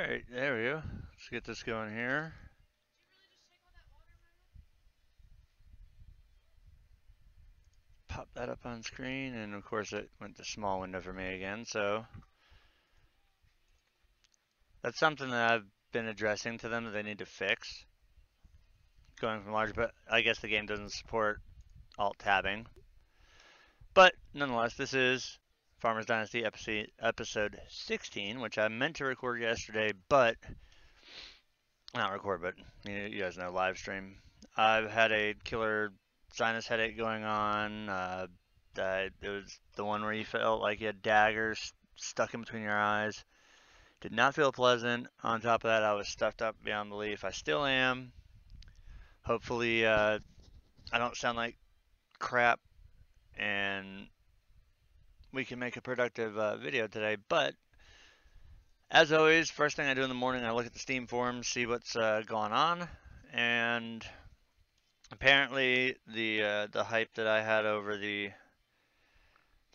Alright, there we go. Let's get this going here. Pop that up on screen, and of course it went to small window for me again, so that's something that I've been addressing to them that they need to fix. Going from large, but I guess the game doesn't support alt tabbing. But nonetheless, this is Farmers Dynasty episode 16, which I meant to record yesterday, but not record, but you guys know, live stream. I've had a killer sinus headache going on. It was the one where you felt like you had daggers stuck in between your eyes. Did not feel pleasant. On top of that, I was stuffed up beyond belief. I still am. Hopefully, I don't sound like crap, and we can make a productive video today. But as always, first thing I do in the morning, I look at the Steam forums, see what's going on, and apparently the hype that I had over the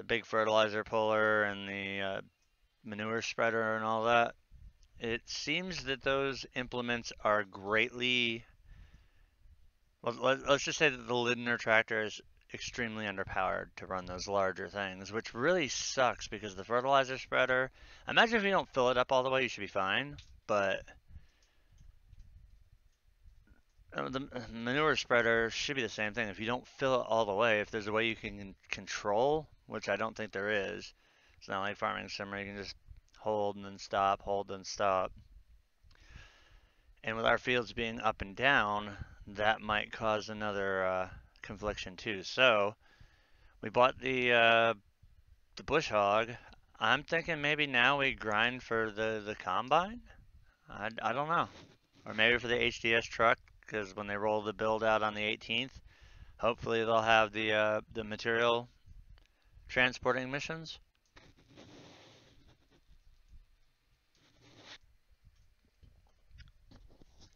big fertilizer puller and the manure spreader and all that, it seems that those implements are greatly, well, let's just say that the Lindner tractor is extremely underpowered to run those larger things, which really sucks because the fertilizer spreader, imagine if you don't fill it up all the way, you should be fine, but the manure spreader should be the same thing. If you don't fill it all the way, if there's a way you can control, which I don't think there is, it's not like farming simmer, you can just hold and then stop, hold and stop. And with our fields being up and down, that might cause another confliction too. So we bought the bush hog. I'm thinking maybe now we grind for the combine. I don't know, or maybe for the HDS truck, because when they roll the build out on the 18th, hopefully they'll have the material transporting missions.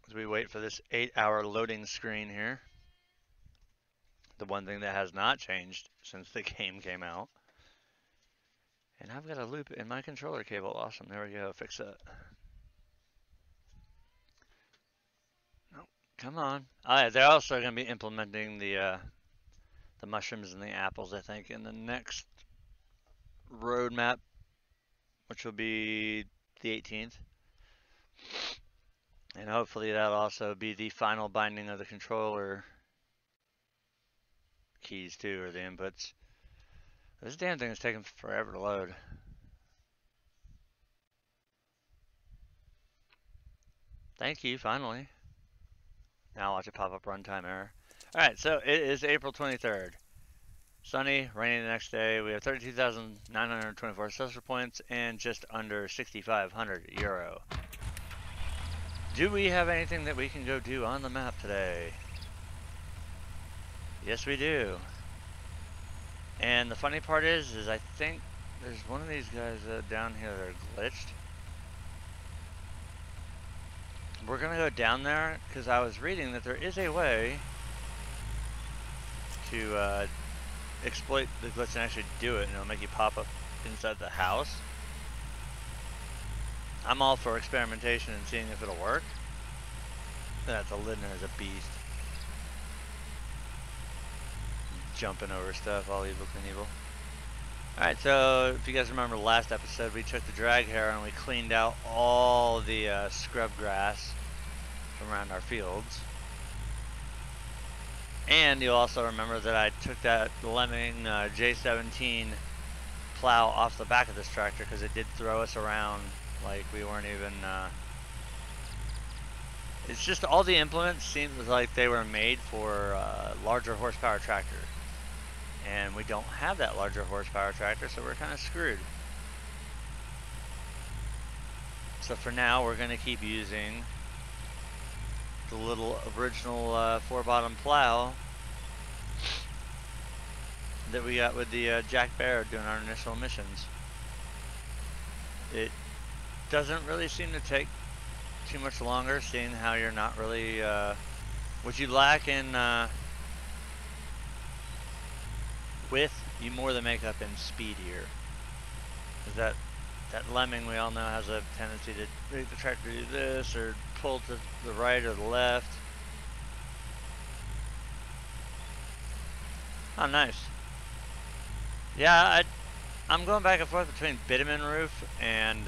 As we wait for this 8-hour loading screen here. The one thing that has not changed since the game came out. And I've got a loop in my controller cable. Awesome. There we go. Fix that. Nope. Come on. They're also going to be implementing the mushrooms and the apples, I think, in the next roadmap, which will be the 18th. And hopefully that'll also be the final binding of the controller keys too, or the inputs. This damn thing is taking forever to load. Thank you, finally. Now watch it pop up runtime error. Alright, so it is April 23rd. Sunny, rainy the next day. We have 32,924 social points and just under 6,500 euro. Do we have anything that we can go do on the map today? Yes, we do. And the funny part is I think there's one of these guys down here that are glitched. We're gonna go down there because I was reading that there is a way to exploit the glitch and actually do it, and it'll make you pop up inside the house. I'm all for experimentation and seeing if it'll work. The Lindner is a beast. Jumping over stuff, all evil Knievel. Alright, so if you guys remember last episode, we took the drag harrow and we cleaned out all the scrub grass from around our fields. And you'll also remember that I took that Lemming J17 plow off the back of this tractor because it did throw us around like we weren't even... It's just all the implements seemed like they were made for larger horsepower tractor. And we don't have that larger horsepower tractor, so we're kind of screwed. So for now, we're going to keep using the little original 4-bottom plow that we got with the Jack Bear doing our initial missions. It doesn't really seem to take too much longer, seeing how you're not really what you lack in width, you more than make up in speed here. Is that That lemming, we all know, has a tendency to make the tractor do this or pull to the right or the left. Oh, nice. Yeah, I'm going back and forth between bitumen roof and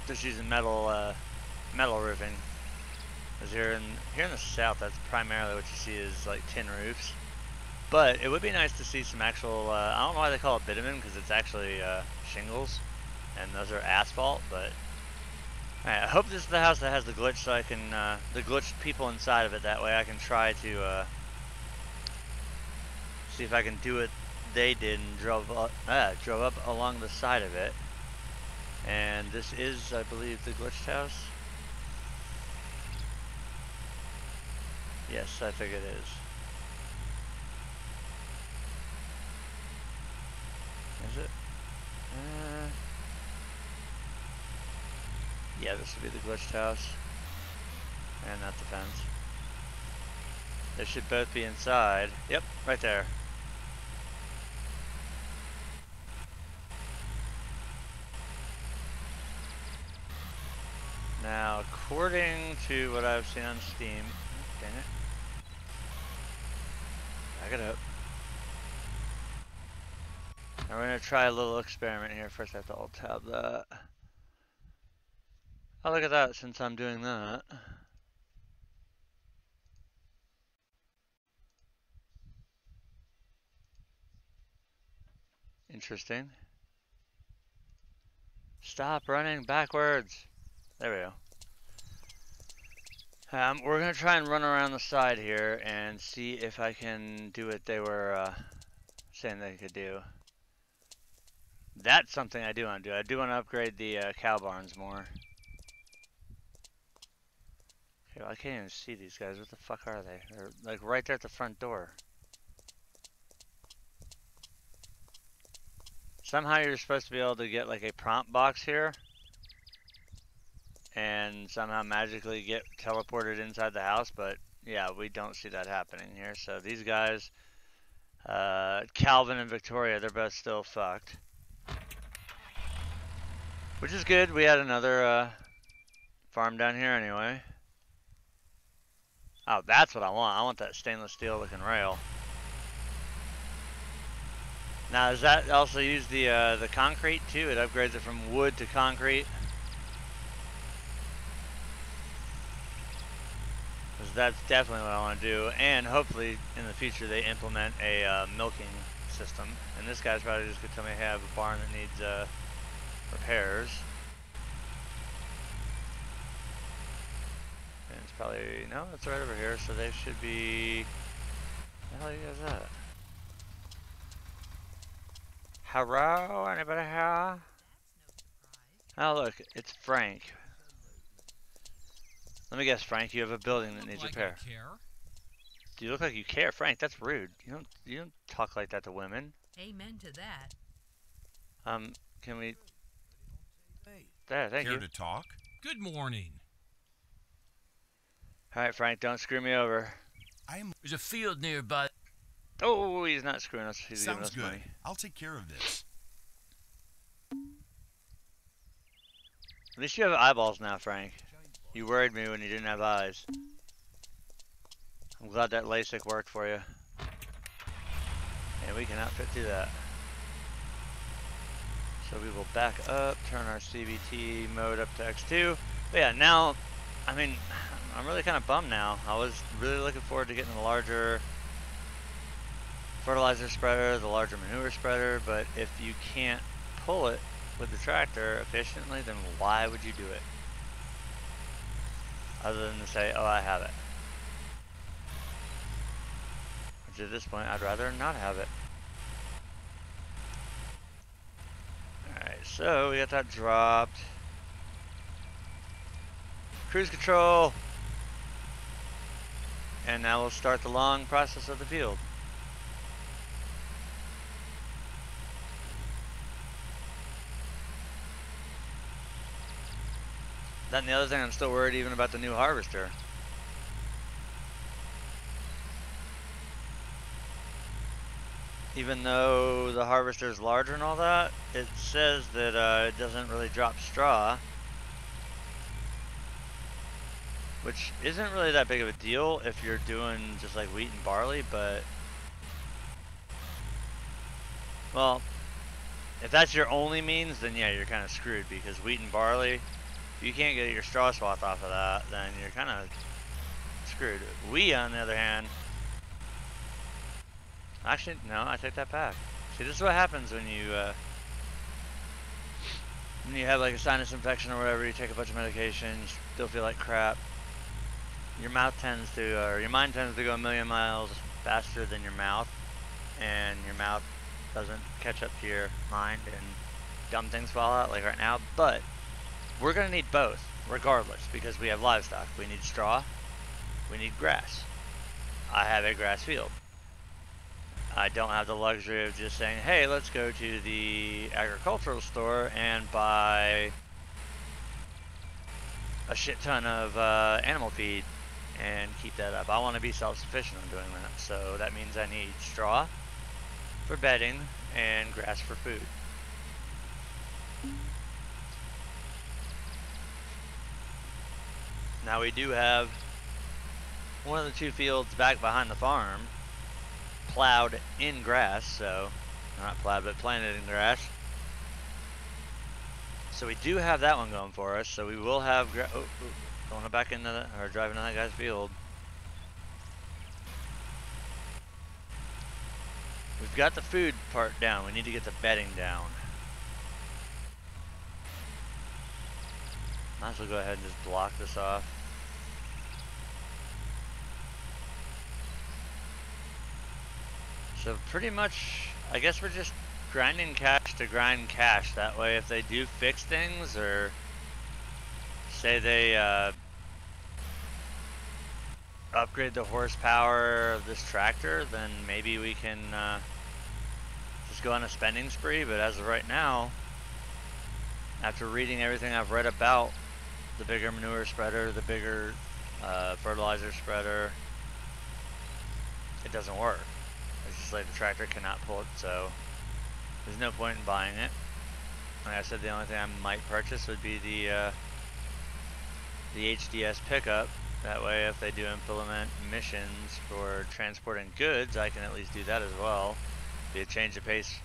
just using metal roofing. Because here in the south, that's primarily what you see is like tin roofs. But it would be nice to see some actual, I don't know why they call it bitumen, because it's actually shingles, and those are asphalt, but alright, I hope this is the house that has the glitch so I can, the glitched people inside of it, that way I can try to see if I can do what they did and drove up along the side of it. And this is, I believe, the glitched house. Yes, I think it is. Is it? Yeah, this would be the glitched house. And not the fence. They should both be inside. Yep, right there. Now, according to what I've seen on Steam, dang it. Back it up. Now we're going to try a little experiment here. First I have to alt-tab that. Oh, look at that, since I'm doing that. Interesting. Stop running backwards. There we go. We're going to try and run around the side here and see if I can do what they were saying they could do. That's something I do want to do. I do want to upgrade the cow barns more. Okay, well, I can't even see these guys. What the fuck are they? They're like right there at the front door. Somehow you're supposed to be able to get like a prompt box here and somehow magically get teleported inside the house, but yeah, we don't see that happening here. So these guys, Calvin and Victoria, they're both still fucked. Which is good. We had another farm down here anyway. Oh, that's what I want. I want that stainless steel looking rail. Now, does that also use the concrete too? It upgrades it from wood to concrete. Because that's definitely what I want to do. And hopefully in the future they implement a milking system. And this guy's probably just going to tell me, hey, I have a barn that needs repairs. And it's probably, no, it's right over here. So they should be, what the hell are you guys at? Hello? Anybody here? Oh, look, it's Frank. Let me guess, Frank, you have a building that needs repair. Do you look like you care? Frank, that's rude. You don't talk like that to women. Amen to that. Can we... There, thank you. Care to talk? Good morning. Alright, Frank, don't screw me over. There's a field nearby. Oh, he's not screwing us. He's giving Sounds us good. money. I'll take care of this. At least you have eyeballs now, Frank. You worried me when you didn't have eyes. I'm glad that LASIK worked for you. And we can outfit through that. So we will back up, turn our CVT mode up to X2. But yeah, now, I mean, I'm really kind of bummed now. I was really looking forward to getting the larger fertilizer spreader, the larger manure spreader, but if you can't pull it with the tractor efficiently, then why would you do it? Other than to say, oh, I have it. Which at this point, I'd rather not have it. Alright, so we got that dropped. Cruise control! And now we'll start the long process of the field. Then the other thing, I'm still worried even about the new harvester. even though the harvester is larger and all that, it says that it doesn't really drop straw, which isn't really that big of a deal if you're doing just like wheat and barley, but well, if that's your only means, then yeah, you're kind of screwed, because wheat and barley, if you can't get your straw swath off of that, then you're kind of screwed. We, on the other hand, actually, no, I take that back. See, this is what happens when you have like a sinus infection or whatever, you take a bunch of medication, you still feel like crap. Your mouth tends to, or your mind tends to go a million miles faster than your mouth, and your mouth doesn't catch up to your mind and dumb things fall out like right now. But we're gonna need both regardless, because we have livestock. We need straw, we need grass. I have a grass field. I don't have the luxury of just saying, hey, let's go to the agricultural store and buy a shit ton of animal feed and keep that up. I want to be self-sufficient in doing that, so that means I need straw for bedding and grass for food. Now we do have one of the two fields back behind the farm plowed in grass, so not plowed but planted in grass. So we do have that one going for us. So we will have going back into that, or driving to that guy's field. We've got the food part down. We need to get the bedding down. Might as well go ahead and just block this off. So pretty much, I guess we're just grinding cash to grind cash. That way if they do fix things, or say they upgrade the horsepower of this tractor, then maybe we can just go on a spending spree. But as of right now, after reading everything I've read about the bigger manure spreader, the bigger fertilizer spreader, it doesn't work. It's just like the tractor cannot pull it, so there's no point in buying it. Like I said, the only thing I might purchase would be the HDS pickup. That way, if they do implement missions for transporting goods, I can at least do that as well. Be a change of pace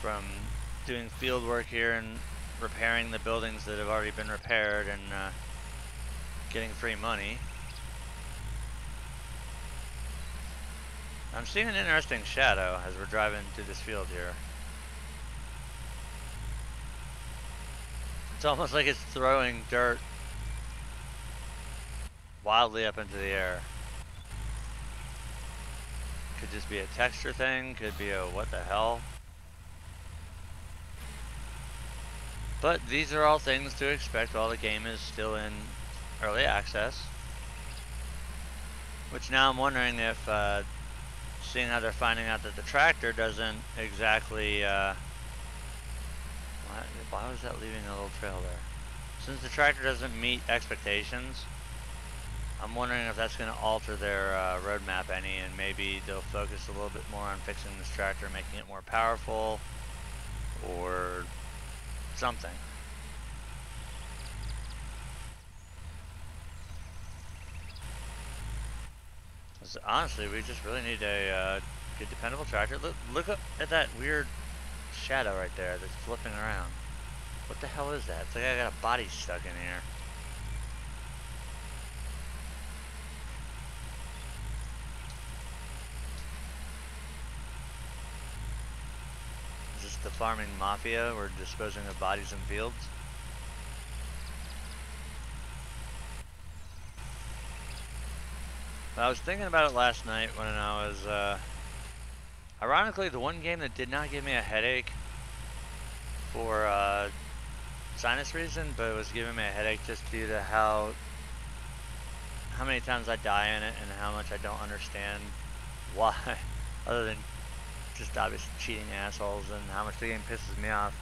from doing field work here and repairing the buildings that have already been repaired and getting free money. I'm seeing an interesting shadow as we're driving through this field here. It's almost like it's throwing dirt wildly up into the air. Could just be a texture thing, could be a what the hell. But these are all things to expect while the game is still in early access. Which now I'm wondering if, seeing how they're finding out that the tractor doesn't exactly, why was that leaving a little trail there? Since the tractor doesn't meet expectations, I'm wondering if that's going to alter their roadmap any, and maybe they'll focus a little bit more on fixing this tractor, making it more powerful, or something. So honestly, we just really need a good, dependable tractor. Look up at that weird shadow right there that's flipping around. What the hell is that? It's like I got a body stuck in here. Is this the farming mafia? We're disposing of bodies in fields? I was thinking about it last night when I was, ironically, the one game that did not give me a headache for sinus reason, but it was giving me a headache just due to how many times I die in it and how much I don't understand why, other than just obvious cheating assholes, and how much the game pisses me off.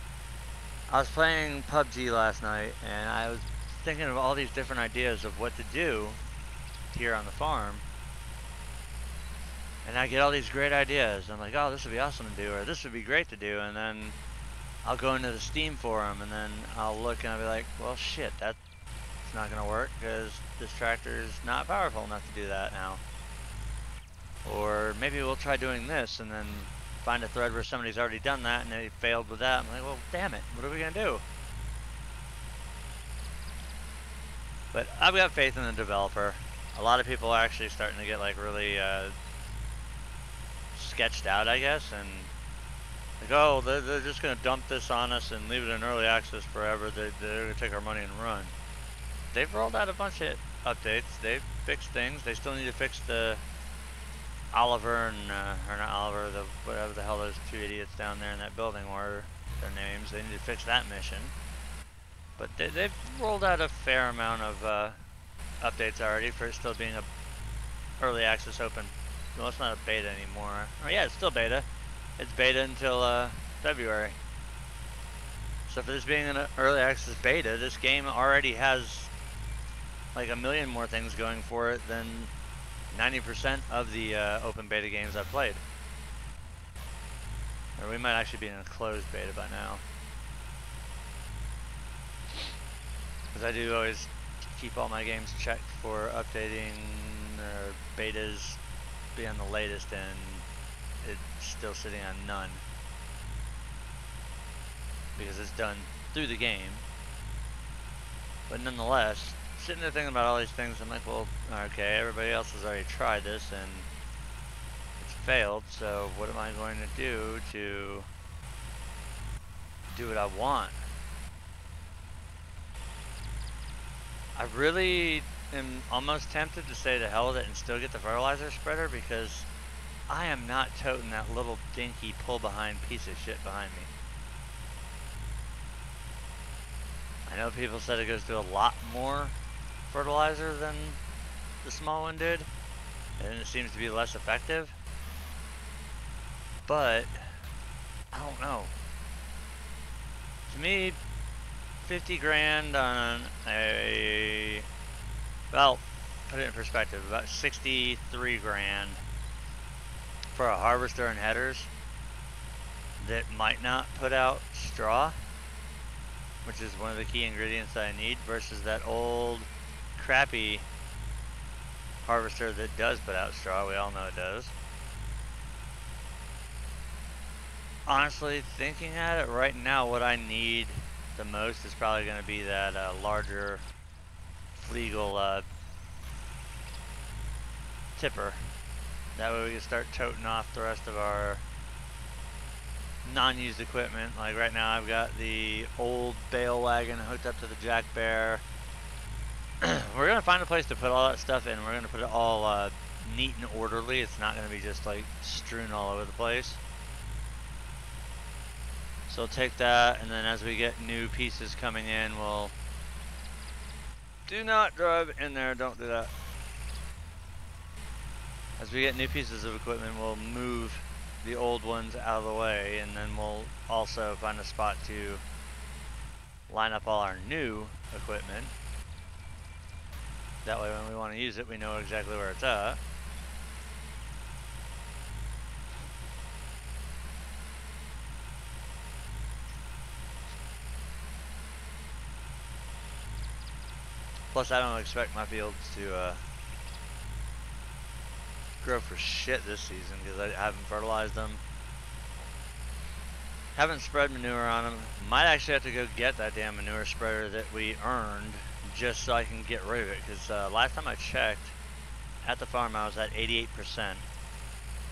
I was playing PUBG last night, and I was thinking of all these different ideas of what to do here on the farm. And I get all these great ideas. I'm like, oh, this would be awesome to do, or this would be great to do, and then I'll go into the Steam forum, and then I'll look and I'll be like, well, shit, that's not gonna work because this tractor is not powerful enough to do that now. Or maybe we'll try doing this, and then find a thread where somebody's already done that and they failed with that. I'm like, well, damn it, what are we gonna do? But I've got faith in the developer. A lot of people are actually starting to get like really sketched out, I guess, and like, oh, they're just gonna dump this on us and leave it in early access forever. They're gonna take our money and run. They've rolled out a bunch of updates. They've fixed things. They still need to fix the Oliver and or not Oliver, the whatever the hell those two idiots down there in that building were, their names. They need to fix that mission. But they've rolled out a fair amount of updates already for it still being a early access open. Well, it's not a beta anymore. Oh yeah, it's still beta. It's beta until February. So for this being an early access beta, this game already has like a million more things going for it than 90% of the open beta games I've played. Or we might actually be in a closed beta by now. Because I do always keep all my games checked for updating or betas being the latest, and it's still sitting on none. Because it's done through the game. But nonetheless, sitting there thinking about all these things, I'm like, well, okay, everybody else has already tried this and it's failed, so what am I going to do what I want? I really am almost tempted to say to hell with it and still get the fertilizer spreader, because I am not toting that little dinky pull behind piece of shit behind me. I know people said it goes through a lot more fertilizer than the small one did, and it seems to be less effective, but I don't know. To me, 50 grand on a, well, put it in perspective, about 63 grand for a harvester and headers that might not put out straw, which is one of the key ingredients that I need, versus that old crappy harvester that does put out straw. We all know it does. Honestly, thinking at it right now, what I need the most is probably going to be that larger Flegel tipper. That way we can start toting off the rest of our non-used equipment. Like right now I've got the old bale wagon hooked up to the Jack Bear. We're going to find a place to put all that stuff in. We're going to put it all neat and orderly. It's not going to be just like strewn all over the place. So we'll take that, and then as we get new pieces coming in, we'll... Do not drive in there, don't do that. As we get new pieces of equipment, we'll move the old ones out of the way, and then we'll also find a spot to line up all our new equipment. That way when we want to use it, we know exactly where it's at. Plus, I don't expect my fields to grow for shit this season because I haven't fertilized them. Haven't spread manure on them. Might actually have to go get that damn manure spreader that we earned just so I can get rid of it, because last time I checked at the farm I was at 88%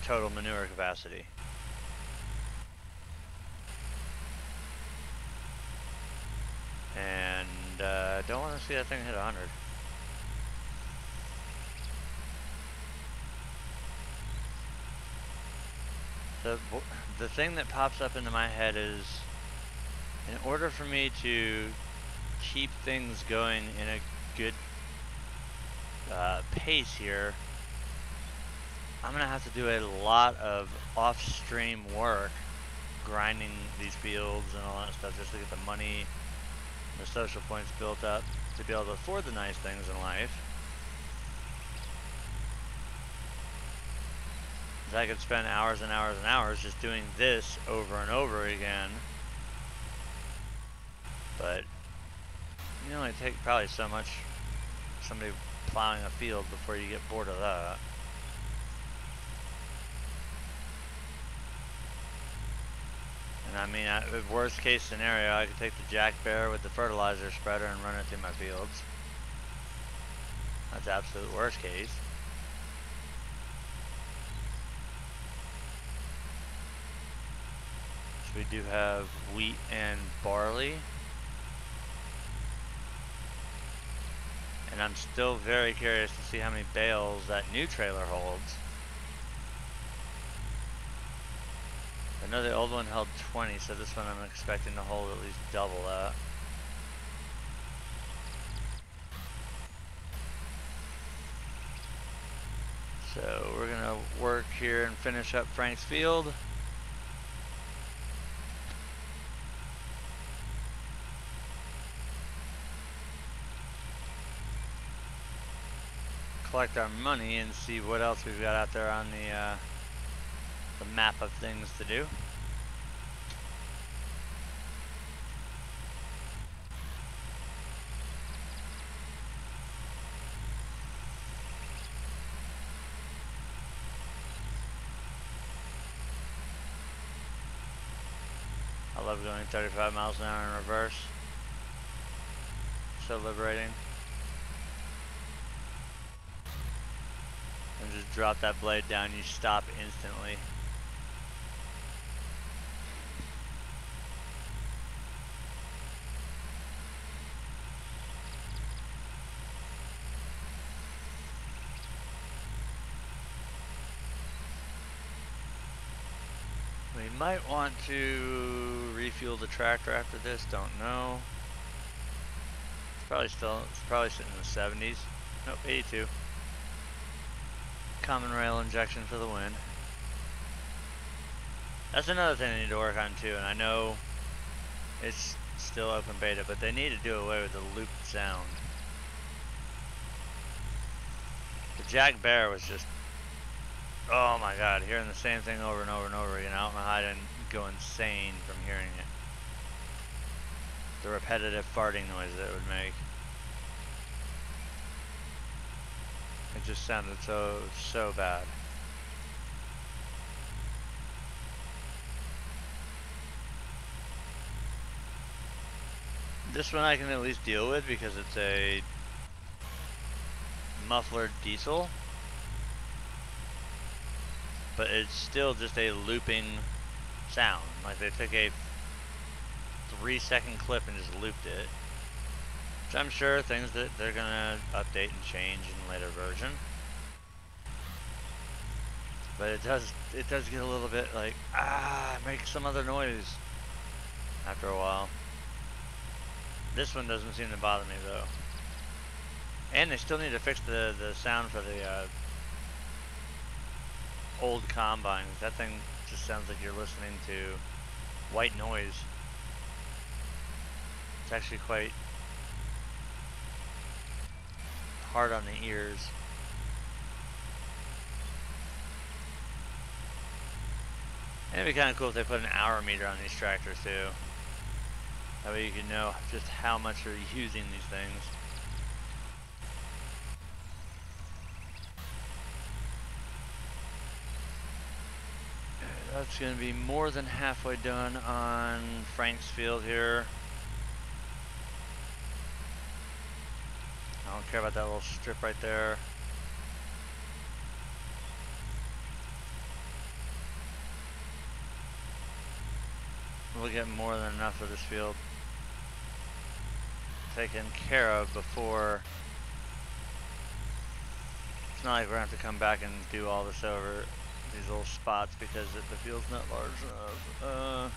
total manure capacity. And don't want to see that thing hit 100. The thing that pops up into my head is, in order for me to keep things going in a good pace here, I'm gonna have to do a lot of off-stream work, grinding these fields and all that stuff just to get the money, the social points built up to be able to afford the nice things in life. I could spend hours and hours and hours just doing this over and over again. But you only take probably so much somebody plowing a field before you get bored of that. And I mean, worst case scenario, I could take the Jack Bear with the fertilizer spreader and run it through my fields. That's absolute worst case. So we do have wheat and barley. And I'm still very curious to see how many bales that new trailer holds. I know the old one held 20, so this one I'm expecting to hold at least double that. So we're gonna work here and finish up Frank's field. Collect our money and see what else we've got out there on the map of things to do. I love going 35 miles an hour in reverse. So liberating. And just drop that blade down, you stop instantly. We might want to refuel the tractor after this, don't know. It's probably sitting in the 70s. Nope, 82. Common rail injection for the win. That's another thing they need to work on too, and I know it's still open beta, but they need to do away with the looped sound. The Jack Bear was just, oh my god, hearing the same thing over and over and over again. I don't know how I didn't go insane from hearing it. The repetitive farting noise that it would make. It just sounded so bad. This one I can at least deal with because it's a muffler diesel. But it's still just a looping sound. Like they took a 3-second clip and just looped it. Which I'm sure things that they're gonna update and change in a later version. But it does get a little bit like, make some other noise after a while. This one doesn't seem to bother me though. And they still need to fix the sound for the old combines. That thing just sounds like you're listening to white noise. It's actually quite hard on the ears. And it'd be kind of cool if they put an hour meter on these tractors too. That way you can know just how much you're using these things. That's going to be more than halfway done on Frank's field here. I don't care about that little strip right there. We'll get more than enough of this field taken care of before. It's not like we're going to have to come back and do all this over these little spots because the field's not large enough.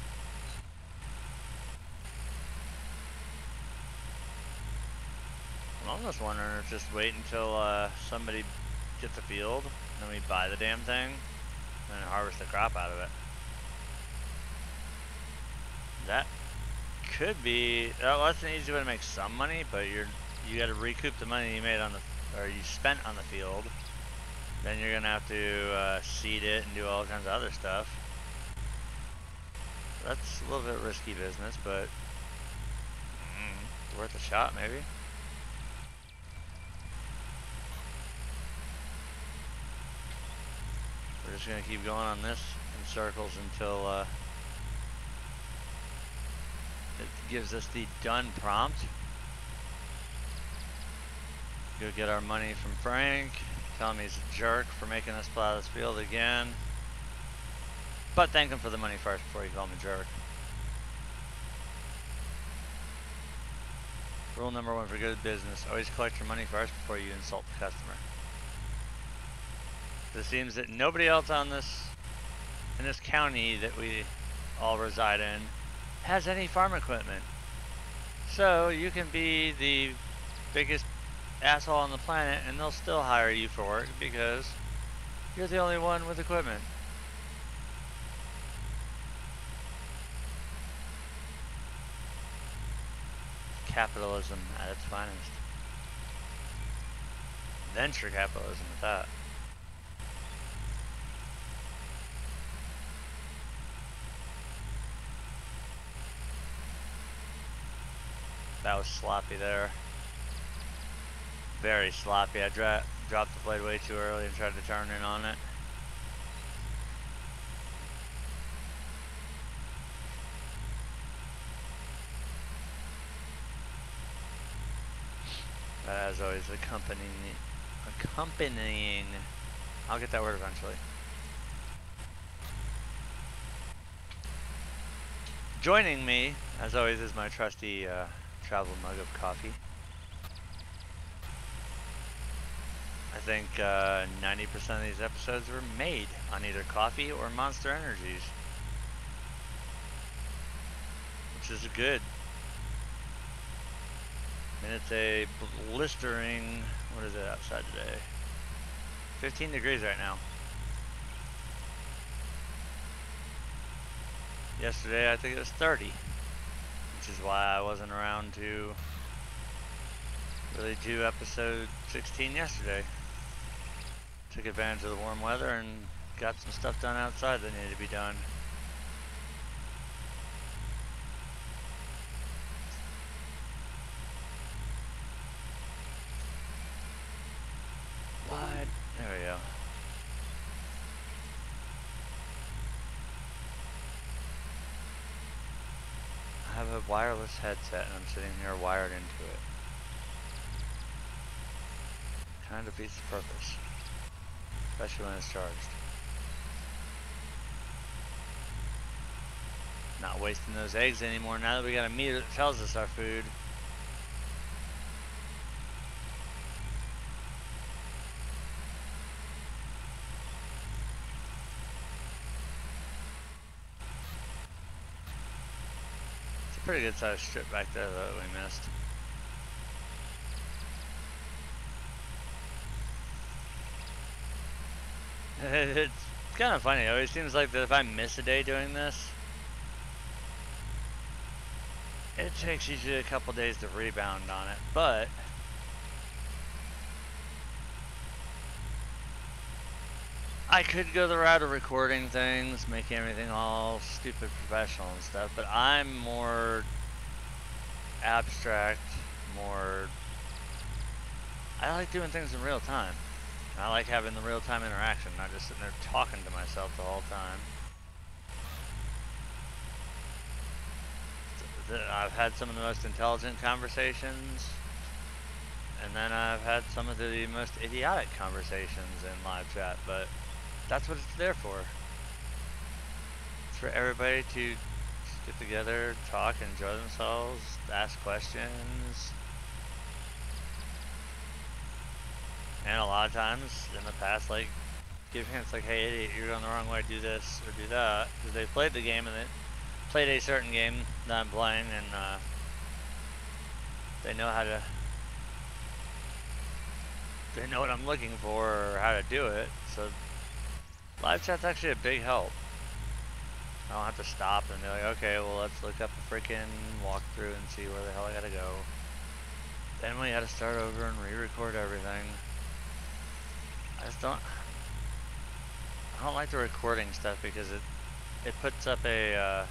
I'm almost wondering if just wait until somebody gets a field, and then we buy the damn thing, and then harvest the crop out of it. That could be, well, that's an easy way to make some money, but you got to recoup the money you made on the, or you spent on the field. Then you're gonna have to seed it and do all kinds of other stuff. That's a little bit risky business, but worth a shot maybe. We're just gonna keep going on this in circles until it gives us the done prompt. Go get our money from Frank. Tell him he's a jerk for making us plow this field again. But thank him for the money first before you call him a jerk. Rule number 1 for good business: always collect your money first before you insult the customer. It seems that nobody else in this county that we all reside in has any farm equipment. So you can be the biggest asshole on the planet and they'll still hire you for work because you're the only one with equipment. Capitalism at its finest. Venture capitalism at that. That was sloppy there. Very sloppy. I dropped the blade way too early and tried to turn in on it. But as always, accompanying, I'll get that word eventually. Joining me, as always, is my trusty travel mug of coffee. I think 90% of these episodes were made on either coffee or Monster Energies, which is good. I mean, it's a blistering, what is it outside today? 15 degrees right now. Yesterday I think it was 30, which is why I wasn't around to really do episode 16 yesterday. Took advantage of the warm weather and got some stuff done outside that needed to be done. What? There we go. I have a wireless headset and I'm sitting here wired into it. Kind of defeats the purpose. Especially when it's charged. Not wasting those eggs anymore now that we got a meter that tells us our food. It's a pretty good sized strip back there though that we missed. It's kind of funny. It always seems like that if I miss a day doing this, it takes usually a couple days to rebound on it, but I could go the route of recording things, making everything all stupid professional and stuff, but I'm more abstract, I like doing things in real time. I like having the real-time interaction, not just sitting there talking to myself the whole time. I've had some of the most intelligent conversations, and then I've had some of the most idiotic conversations in live chat, but that's what it's there for. It's for everybody to just get together, talk, enjoy themselves, ask questions. And a lot of times in the past, like, give hints like, hey idiot, you're going the wrong way, do this or do that. Because they played the game and they played a certain game that I'm playing and they know how to, they know what I'm looking for or how to do it. So live chat's actually a big help. I don't have to stop and be like, okay, well let's look up a freaking walkthrough and see where the hell I gotta go. Then we gotta start over and re-record everything. I just don't, I don't like the recording stuff because it puts up a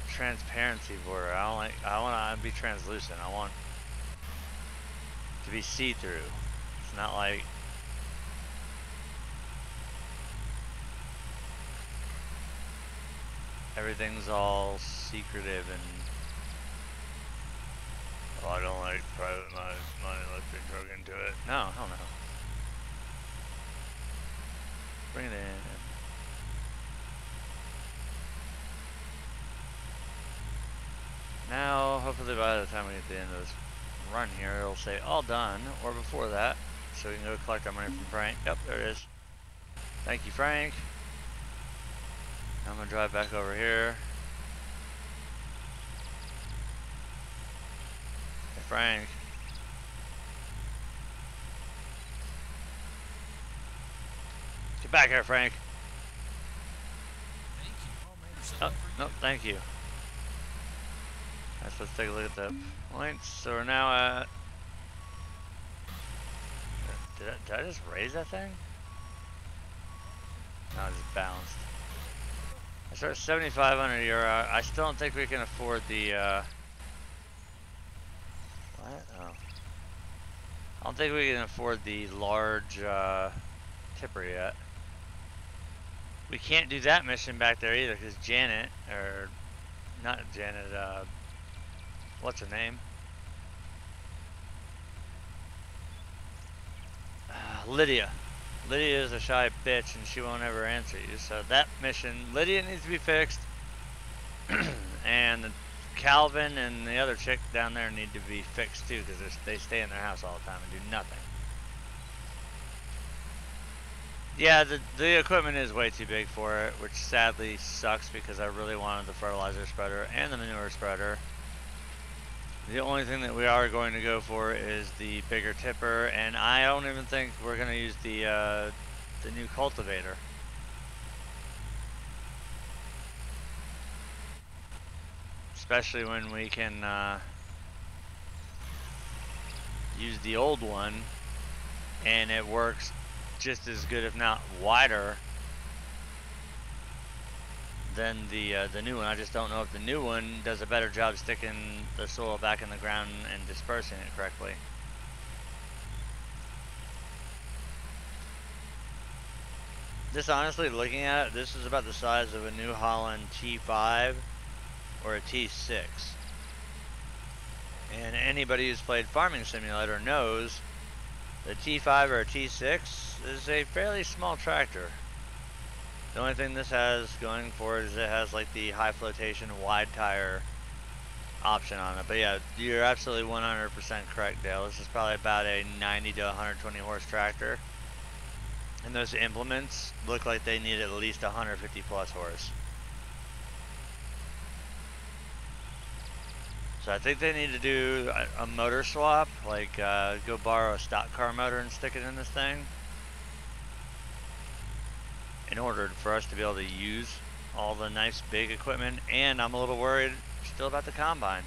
transparency border. I don't like. I want to be translucent. I want to be see-through. It's not like everything's all secretive and oh, I don't like private money unless they drug into it. No, hell no. Bring it in. Now, hopefully by the time we get to the end of this run here, it'll say all done, or before that, so we can go collect our money from Frank. Yep, there it is. Thank you, Frank. I'm gonna drive back over here. Hey, Frank. Get back here, Frank. Thank you. Oh, no, thank you. Right, so let's take a look at the points. So we're now at... Did I just raise that thing? No, I just bounced. I start 7,500 euro. I still don't think we can afford the, what? Oh. I don't think we can afford the large, tipper yet. We can't do that mission back there either, because Janet, or, not Janet, what's her name? Lydia. Lydia is a shy bitch and she won't ever answer you. So that mission, Lydia needs to be fixed. And Calvin and the other chick down there need to be fixed too, because they stay in their house all the time and do nothing. Yeah, the equipment is way too big for it, which sadly sucks because I really wanted the fertilizer spreader and the manure spreader. The only thing that we are going to go for is the bigger tipper, and I don't even think we're going to use the new cultivator. Especially when we can use the old one, and it works just as good, if not wider, than the new one. I just don't know if the new one does a better job sticking the soil back in the ground and dispersing it correctly. This, honestly, looking at it, this is about the size of a New Holland T5 or a T6. And anybody who's played Farming Simulator knows the T5 or a T6 is a fairly small tractor. The only thing this has going for it is it has like the high flotation wide tire option on it. But yeah, you're absolutely 100% correct, Dale. This is probably about a 90 to 120 horse tractor. And those implements look like they need at least 150 plus horse. So I think they need to do a motor swap, like go borrow a stock car motor and stick it in this thing, in order for us to be able to use all the nice big equipment. And I'm a little worried still about the combine.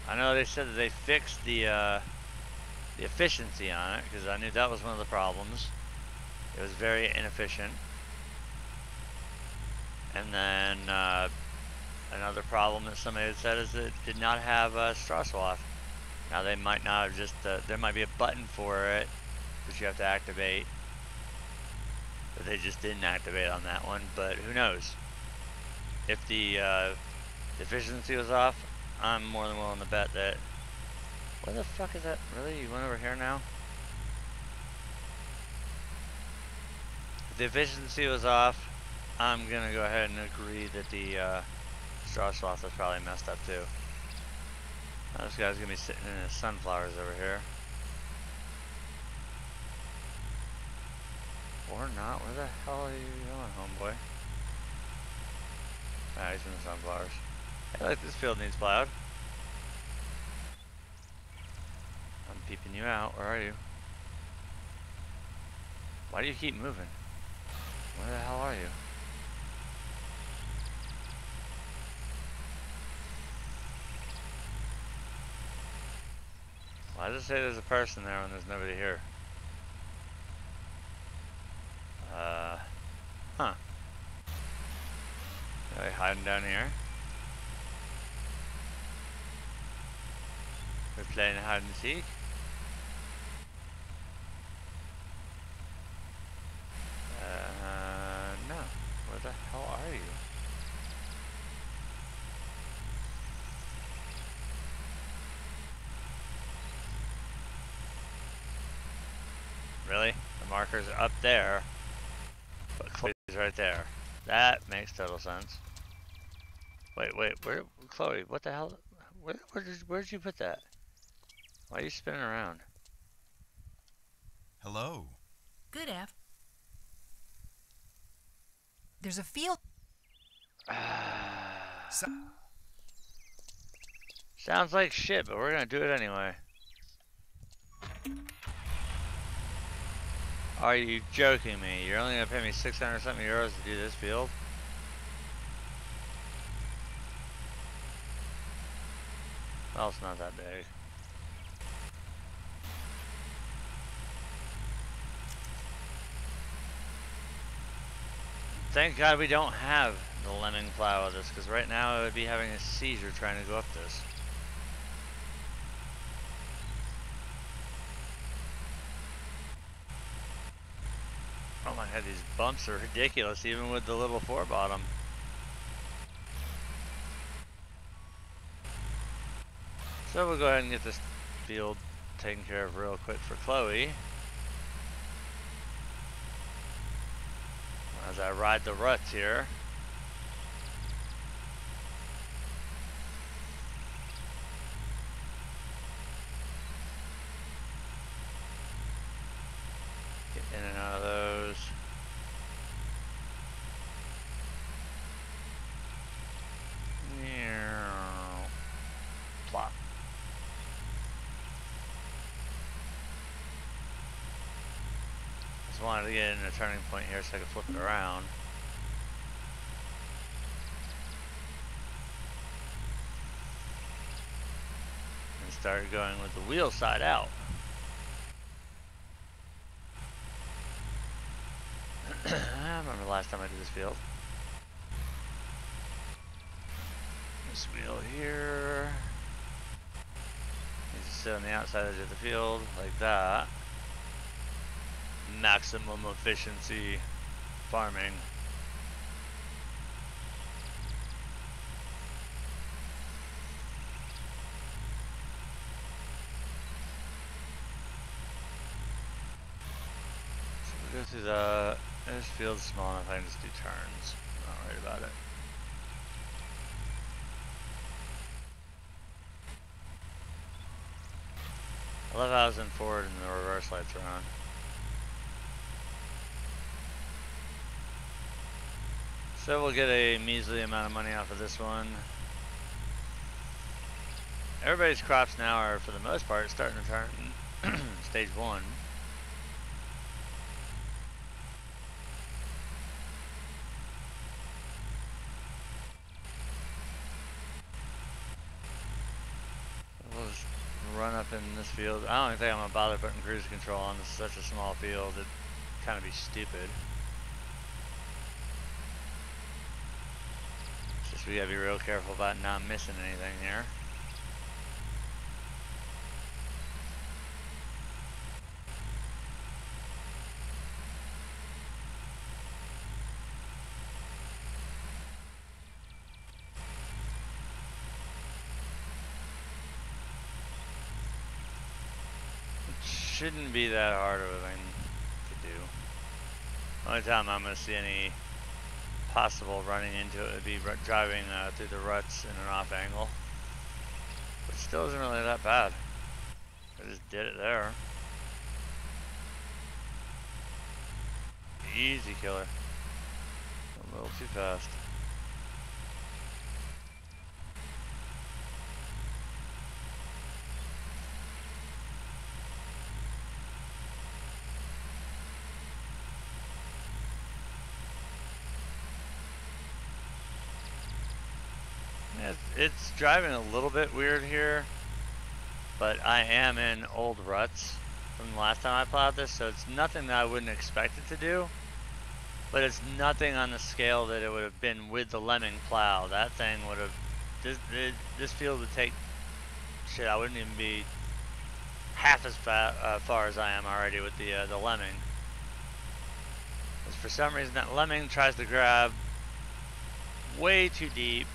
I know they said that they fixed the efficiency on it, because I knew that was one of the problems. It was very inefficient. And then another problem that somebody had said is that it did not have a straw swath. Now they might not have just, there might be a button for it that you have to activate, but they just didn't activate on that one. But who knows? If the efficiency was off, I'm more than willing to bet that... Where the fuck is that? Really? You went over here now? If the efficiency was off, I'm gonna go ahead and agree that the straw swath was probably messed up too. Now this guy's gonna be sitting in his sunflowers over here. Or not. Where the hell are you going, homeboy? Ah, he's in the sunflowers. Hey, look, this field needs plowed. I'm peeping you out. Where are you? Why do you keep moving? Where the hell are you? Why does it say there's a person there when there's nobody here? Huh. Are they hiding down here? We're playing hide and seek? No. Where the hell are you? Really? The marker's up there, but Chloe's right there. That makes total sense. Wait, where, Chloe, what the hell? Where'd you put that? Why are you spinning around? Hello. Good F. There's a field. Sounds like shit, but we're gonna do it anyway. Are you joking me? You're only gonna pay me 600 something euros to do this field? Well, it's not that big. Thank God we don't have the lemming plow of this, because right now I would be having a seizure trying to go up this. Oh my God, these bumps are ridiculous, even with the little 4-bottom. So we'll go ahead and get this field taken care of real quick for Chloe. As I ride the ruts here. Get in and out of those. Plop. Just wanted to get in a turning point here so I could flip it around. And start going with the wheel side out. I remember the last time I did this field. This wheel here needs to sit on the outside edge of the field like that. Maximum efficiency farming. So we go through the. This field's small enough I can just do turns. I'm not worried about it. I love how I was in forward and the reverse lights are on. So we'll get a measly amount of money off of this one. Everybody's crops now are, for the most part, starting to turn stage 1. We'll just run up in this field. I don't think I'm gonna bother putting cruise control on. This is such a small field, it'd kind of be stupid. It's just we gotta be real careful about not missing anything here. Shouldn't be that hard of a thing to do. Only time I'm going to see any possible running into it would be driving through the ruts in an off angle. But still isn't really that bad. I just did it there. Easy killer. A little too fast. It's driving a little bit weird here, but I am in old ruts from the last time I plowed this, so it's nothing that I wouldn't expect it to do, but it's nothing on the scale that it would have been with the lemming plow. That thing would have, this field would take, shit, I wouldn't even be half as far as I am already with the lemming. Because for some reason that lemming tries to grab way too deep.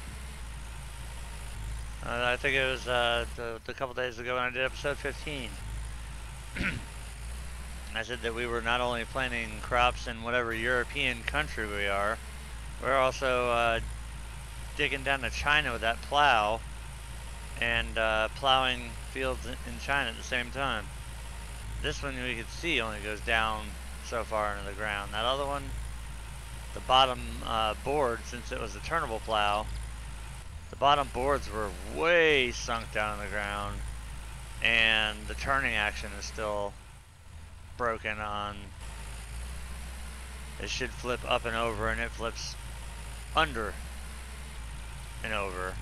I think it was the couple days ago when I did episode 15. I said that we were not only planting crops in whatever European country we are, we're also digging down to China with that plow and plowing fields in China at the same time. This one we could see only goes down so far into the ground. That other one, the bottom board, since it was a turnable plow, the bottom boards were way sunk down in the ground, and the turning action is still broken on. It should flip up and over, and it flips under and over.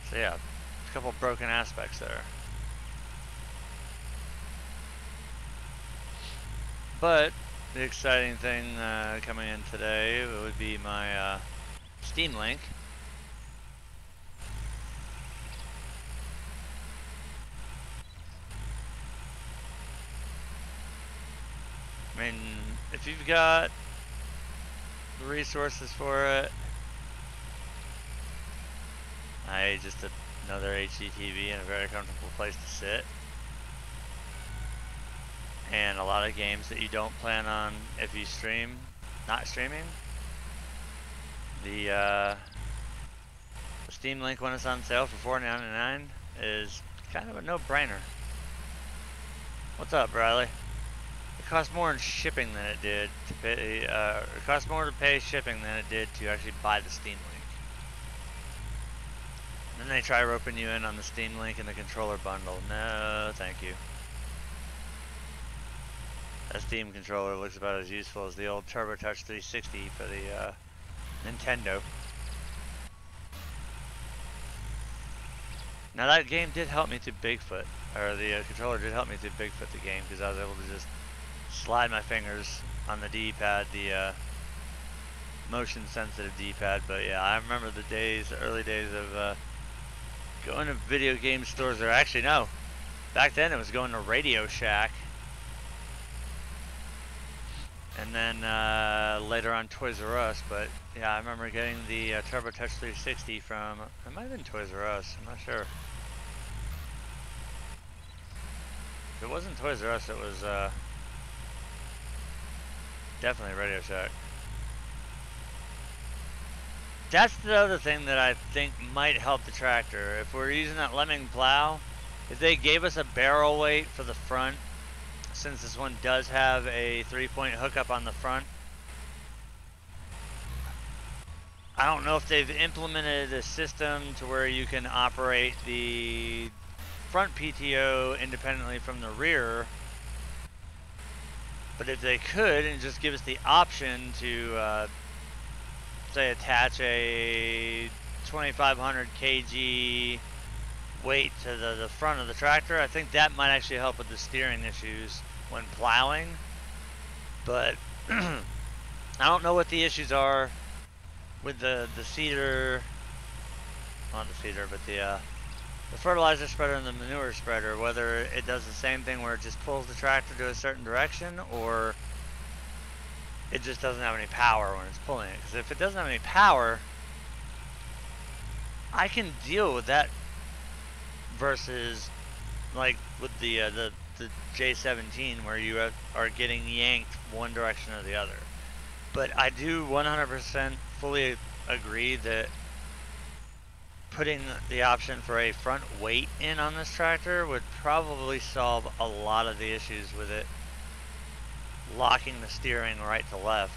So yeah, a couple broken aspects there. But the exciting thing coming in today would be my Steam Link. I mean, if you've got the resources for it, just another HD TV and a very comfortable place to sit, and a lot of games that you don't plan on if you stream, not streaming. The Steam Link, when it's on sale for $4.99, is kind of a no-brainer. What's up, Riley? It costs more in shipping than it did to pay. It costs more to pay shipping than it did to actually buy the Steam Link. And then they try roping you in on the Steam Link and the controller bundle. No, thank you. That Steam controller looks about as useful as the old Turbo Touch 360 for the Nintendo. Now that game did help me through Bigfoot, or the controller did help me through Bigfoot the game, because I was able to just slide my fingers on the D-pad, the motion sensitive D-pad. But yeah, I remember the days, the early days of going to video game stores, or actually no, back then it was going to Radio Shack, and then later on Toys R Us. But yeah, I remember getting the Turbo Touch 360 from, it might have been Toys R Us, I'm not sure. If it wasn't Toys R Us, it was definitely Radio Shack. That's the other thing that I think might help the tractor. If we're using that lemming plow, if they gave us a barrel weight for the front, since this one does have a 3-point hookup on the front, I don't know if they've implemented a system to where you can operate the front PTO independently from the rear. But if they could, and just give us the option to, say, attach a 2,500 kg weight to the front of the tractor, I think that might actually help with the steering issues when plowing. But I don't know what the issues are with the seeder, not the seeder, but the fertilizer spreader and the manure spreader, whether it does the same thing where it just pulls the tractor to a certain direction, or it just doesn't have any power when it's pulling it. Because if it doesn't have any power, I can deal with that versus like with the J17, where you are getting yanked one direction or the other. But I do 100% fully agree that putting the option for a front weight in on this tractor would probably solve a lot of the issues with it locking the steering right to left.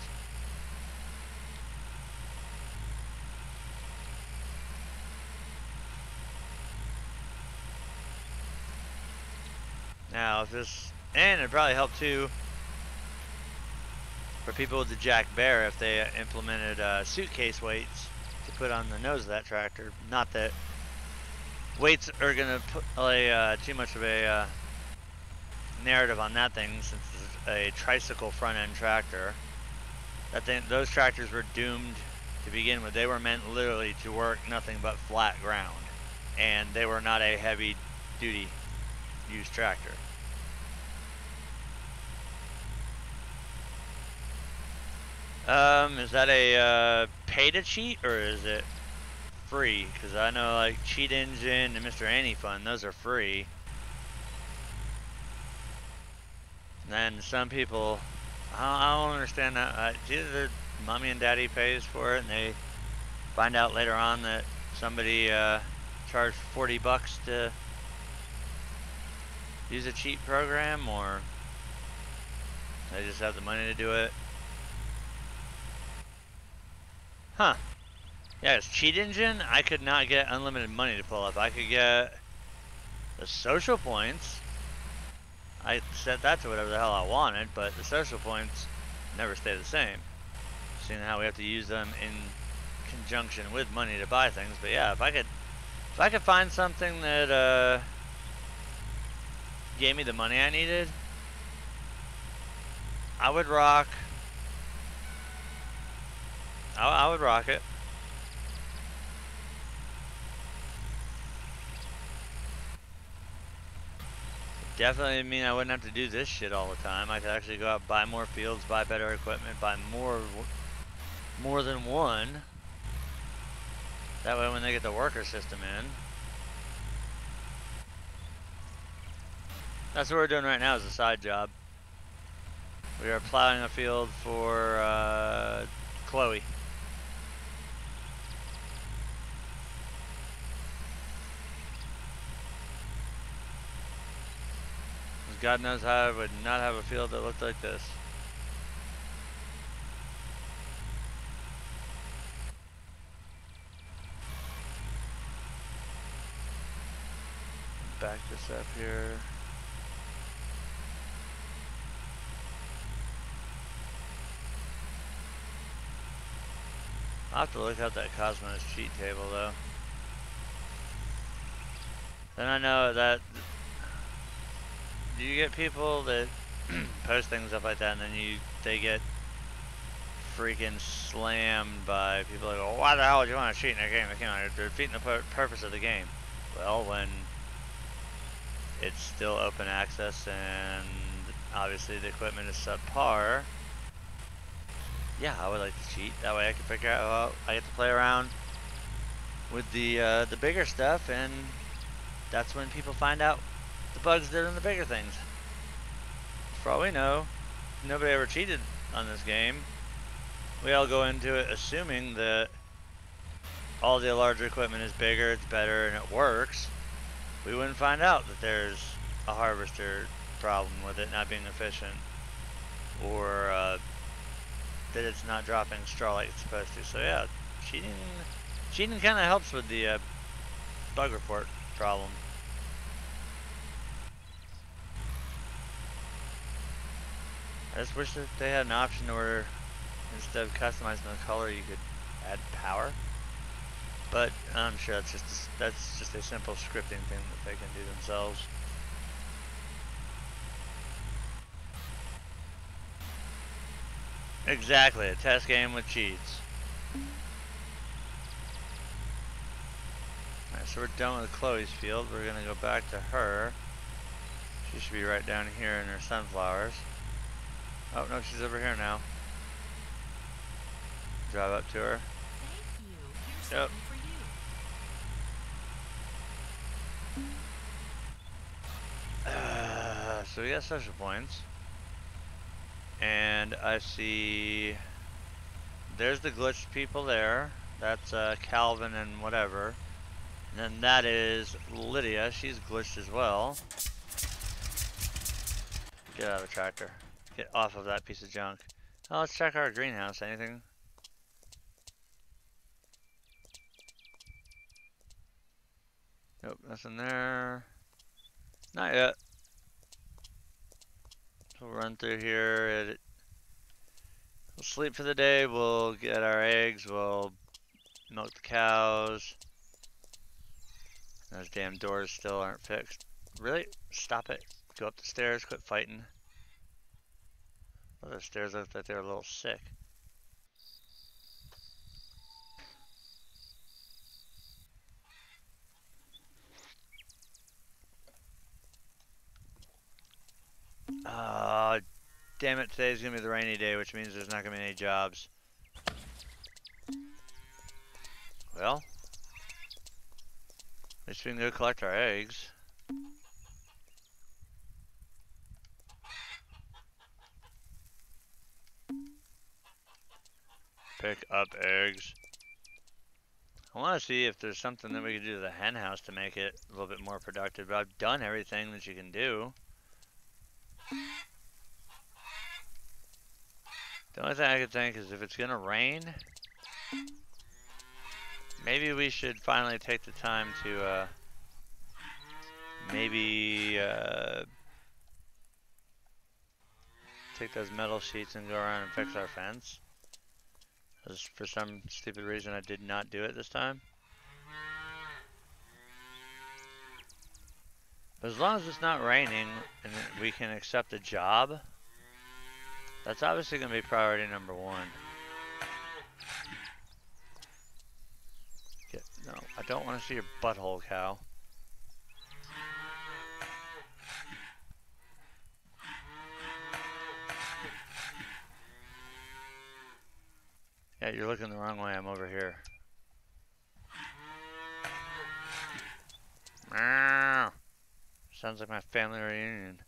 Now if this, and it'd probably help too for people with the Jack Bear if they implemented suitcase weights to put on the nose of that tractor. Not that weights are gonna put too much of a narrative on that thing since it's a tricycle front end tractor. Those tractors were doomed to begin with. They were meant literally to work nothing but flat ground, and they were not a heavy duty use tractor. Is that a pay to cheat or is it free? Because I know like Cheat Engine and Mr. Anyfun, those are free. And then some people, I don't understand that. It's either their mommy and daddy pays for it and they find out later on that somebody charged 40 bucks to use a cheat program, or they just have the money to do it. Huh. Yeah, it's Cheat Engine. I could not get unlimited money to pull up. I could get the social points. I set that to whatever the hell I wanted, but the social points never stay the same. Seeing how we have to use them in conjunction with money to buy things. But yeah, if I could find something that gave me the money I needed, I would rock. I would rock it. Definitely mean I wouldn't have to do this shit all the time. I could actually go out, buy more fields, buy better equipment, buy more than one. That way when they get the worker system in. That's what we're doing right now as a side job. We are plowing a field for Chloe. God knows how I would not have a field that looked like this. Back this up here. I'll have to look up that Cosmos cheat table though. Then I know that. Do you get people that post things up like that and then they get freaking slammed by people that go, why the hell would you want to cheat in a game? They're defeating the purpose of the game. Well, when it's still open access and obviously the equipment is subpar, yeah, I would like to cheat. That way I can figure out, well, I get to play around with the bigger stuff, and that's when people find out the bugs that are in the bigger things. For all we know, nobody ever cheated on this game. We all go into it assuming that all the larger equipment is bigger, it's better, and it works. We wouldn't find out that there's a harvester problem with it not being efficient, or that it's not dropping straw like it's supposed to. So yeah, cheating kind of helps with the bug report problem. I just wish that they had an option where instead of customizing the color, you could add power. But I'm sure that's just a simple scripting thing that they can do themselves. Exactly, a test game with cheats. Alright, so we're done with Chloe's field. We're gonna go back to her. She should be right down here in her sunflowers. Oh, no, she's over here now. Drive up to her. Thank you. Here's Yep. something for you. So we got social points. And I see there's the glitched people there. That's Calvin and whatever. And then that is Lydia. She's glitched as well. Get out of the tractor. Get off of that piece of junk. Oh, let's check our greenhouse. Anything? Nope, nothing there. Not yet. We'll run through here. We'll sleep for the day. We'll get our eggs. We'll milk the cows. Those damn doors still aren't fixed. Really? Stop it. Go up the stairs, quit fighting. Oh, those stairs look like they're a little sick. Damn it, today's gonna be the rainy day, which means there's not gonna be any jobs. Well, at least we can go collect our eggs. Pick up eggs. I want to see if there's something that we could do to the hen house to make it a little bit more productive, but I've done everything that you can do. The only thing I could think is if it's gonna rain, maybe we should finally take the time to maybe take those metal sheets and go around and fix our fence. Because for some stupid reason I did not do it this time. But as long as it's not raining and we can accept a job, that's obviously going to be priority number one. No, I don't want to see your butthole, cow. Yeah, you're looking the wrong way. I'm over here. Meow. Sounds like my family reunion.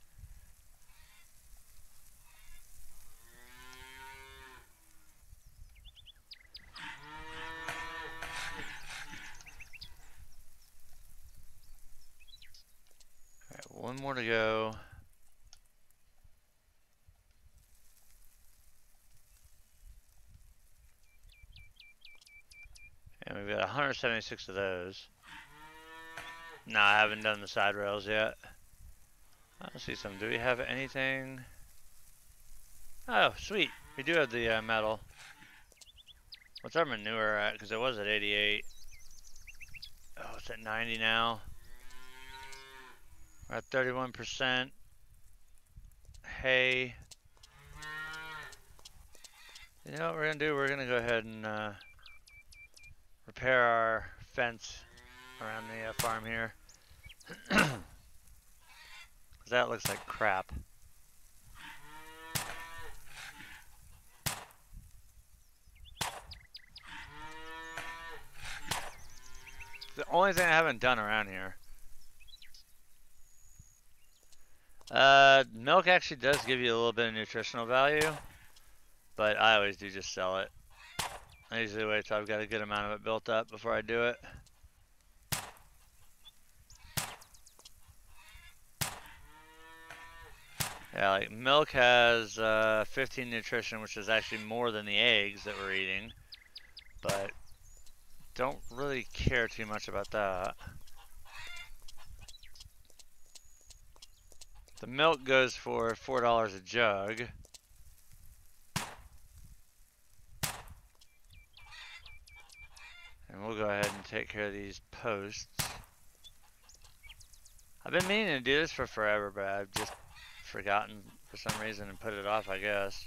Alright, one more to go. And we've got 176 of those. No, I haven't done the side rails yet. Let's see some. Do we have anything? Oh, sweet. We do have the metal. What's our manure at? Because it was at 88. Oh, it's at 90 now. We're at 31%. Hay. You know what we're going to do? We're going to go ahead and repair our fence around the farm here. Because that looks like crap. The only thing I haven't done around here. Milk actually does give you a little bit of nutritional value, but I always do just sell it. I usually wait till I've got a good amount of it built up before I do it. Yeah, like milk has 15 nutrition, which is actually more than the eggs that we're eating, but don't really care too much about that. The milk goes for $4 a jug. And we'll go ahead and take care of these posts. I've been meaning to do this for forever, but I've just forgotten for some reason and put it off, I guess.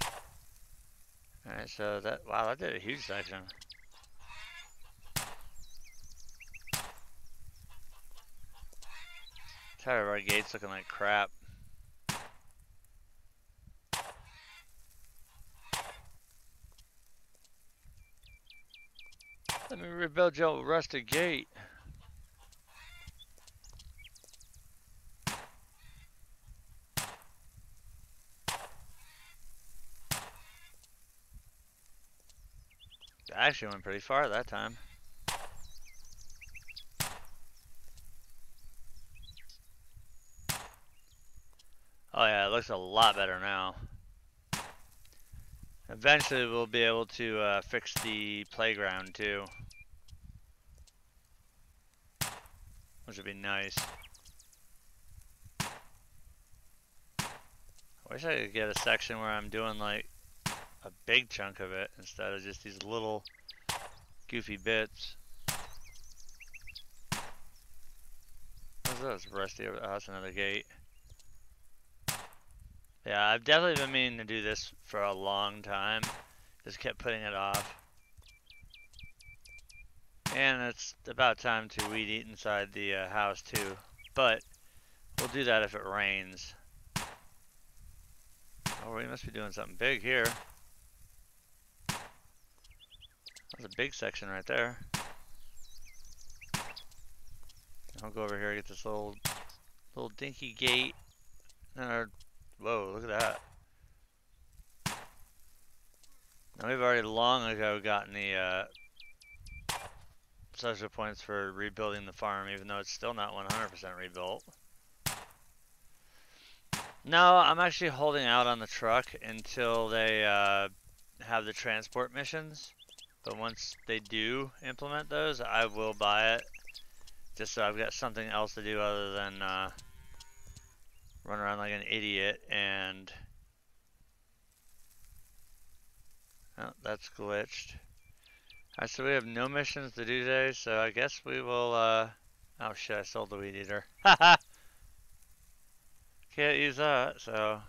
Alright, so that, wow, that did a huge section. Tired of our gates looking like crap. Let me rebuild your rusted gate. I actually went pretty far that time. Oh yeah, it looks a lot better now. Eventually we'll be able to fix the playground too, which would be nice. I wish I could get a section where I'm doing like a big chunk of it instead of just these little goofy bits. this? Rusty over the house, another gate. Yeah, I've definitely been meaning to do this for a long time. Just kept putting it off. And it's about time to weed eat inside the house too. But we'll do that if it rains. Oh, we must be doing something big here. That's a big section right there. I'll go over here and get this little dinky gate. Whoa, look at that. Now we've already long ago gotten the social points for rebuilding the farm, even though it's still not 100% rebuilt. No, I'm actually holding out on the truck until they have the transport missions. But once they do implement those, I will buy it. Just so I've got something else to do other than run around like an idiot and... Oh, that's glitched. Alright, so we have no missions to do today, so I guess we will, oh shit, I sold the weed eater. Haha! Can't use that, so...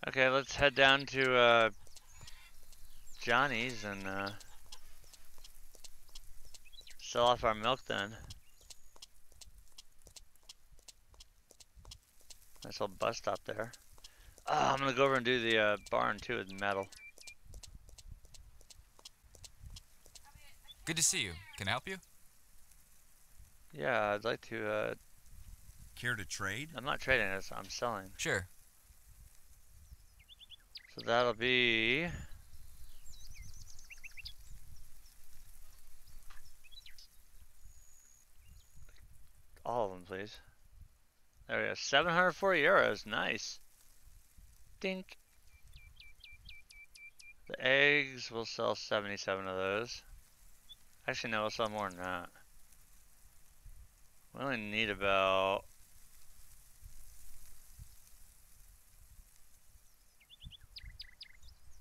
Okay, let's head down to, Johnny's and, sell off our milk then. Nice little bus stop there. Oh, I'm gonna go over and do the barn too with metal. Good to see you. Can I help you? Yeah, I'd like to, Care to trade? I'm not trading this, I'm selling. Sure. So that'll be... all of them, please. There we go, 704 euros, nice. Dink. The eggs, we'll sell 77 of those. Actually, no, we'll sell more than that. We only need about...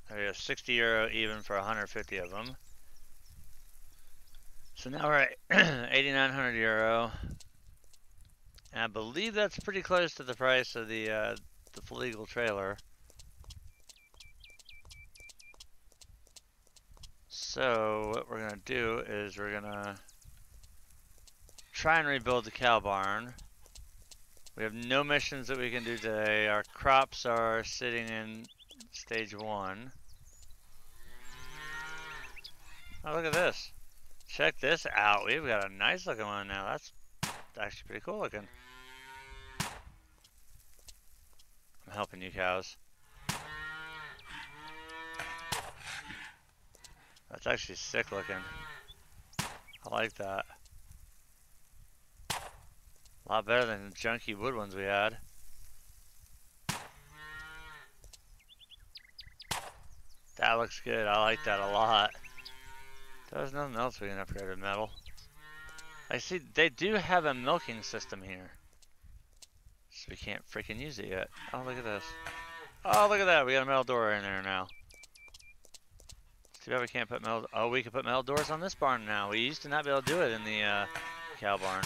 there we go, 60 euro even for 150 of them. So now we're at 8,900 euro. And I believe that's pretty close to the price of the legal trailer. So what we're gonna do is we're gonna try and rebuild the cow barn. We have no missions that we can do today. Our crops are sitting in stage 1. Oh, look at this. Check this out. We've got a nice looking one now. That's actually pretty cool looking. I'm helping you cows. That's actually sick looking. I like that. A lot better than the junky wood ones we had. That looks good. I like that a lot. There's nothing else we can upgrade with metal. I see they do have a milking system here. So we can't freaking use it yet. Oh, look at this. Oh, look at that. We got a metal door in there now. Too bad we can't put metal... oh, we can put metal doors on this barn now. We used to not be able to do it in the cow barn.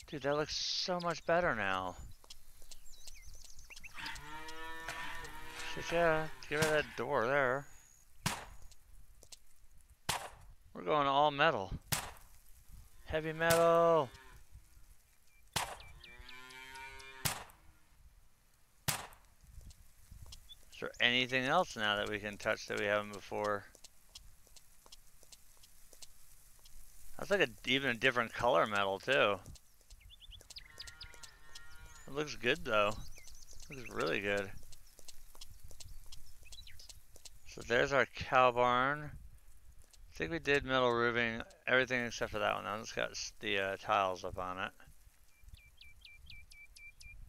Dude, that looks so much better now. Shit, yeah. Get rid of that door there. We're going all metal. Heavy metal. Is there anything else now that we can touch that we haven't before? That's like even a different color metal too. It looks good though. It looks really good. So there's our cow barn. I think we did metal roofing, everything except for that one. That one's got the tiles up on it.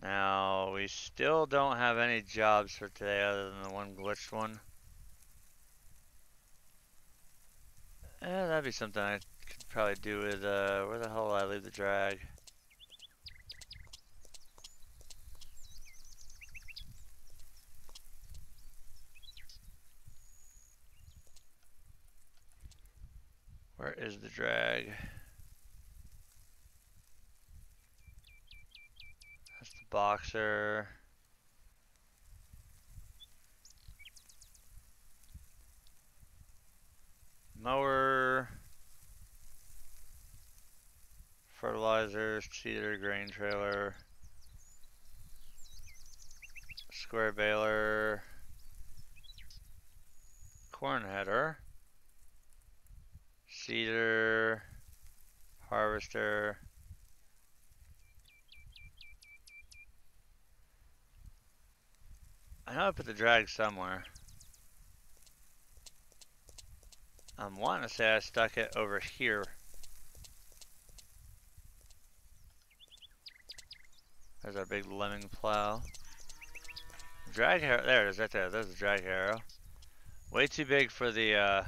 Now, we still don't have any jobs for today other than the one glitched one. That'd be something I could probably do with, where the hell will I leave the drag? Where is the drag? That's the boxer. Mower. Fertilizers, seeder, grain trailer. Square baler. Corn header. Seeder. Harvester. I know I put the drag somewhere. I'm wanting to say I stuck it over here. There's our big lemming plow. Drag harrow, there it is right there. There's the drag harrow. Way too big for the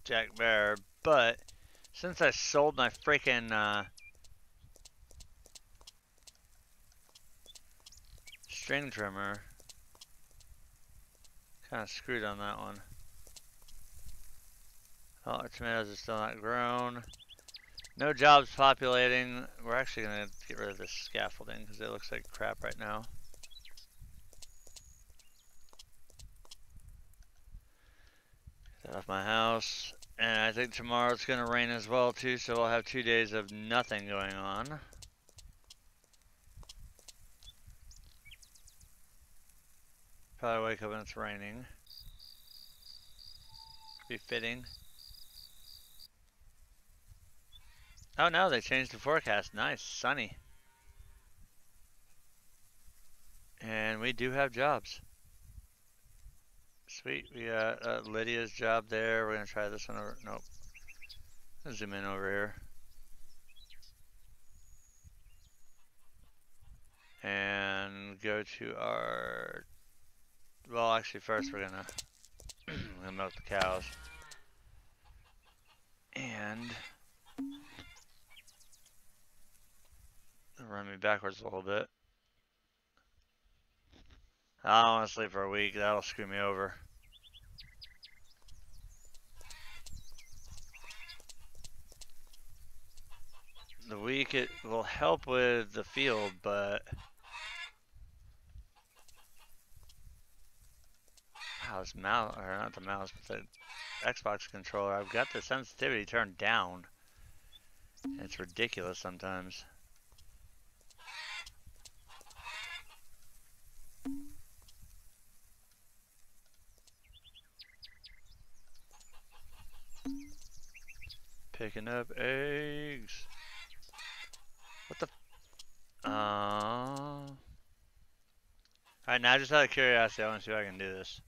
Jack Bear, but since I sold my freaking string trimmer, kind of screwed on that one. Oh, our tomatoes are still not grown. No jobs populating. We're actually going to get rid of this scaffolding because it looks like crap right now. Get that off my house. And I think tomorrow it's going to rain as well too, so we'll have 2 days of nothing going on. Probably wake up when it's raining. Be fitting. Oh no, they changed the forecast. Nice, sunny. And we do have jobs. Sweet, we got Lydia's job there. We're gonna try this one over. Nope. Let's zoom in over here. And go to our. Well, actually, first we're gonna milk the cows. And run me backwards a little bit. I don't want to sleep for a week. That'll screw me over. The week it will help with the field, but this mouse, or not the mouse, but the Xbox controller, I've got the sensitivity turned down. It's ridiculous sometimes. Picking up eggs. What the? Alright, now just out of curiosity, I want to see if I can do this.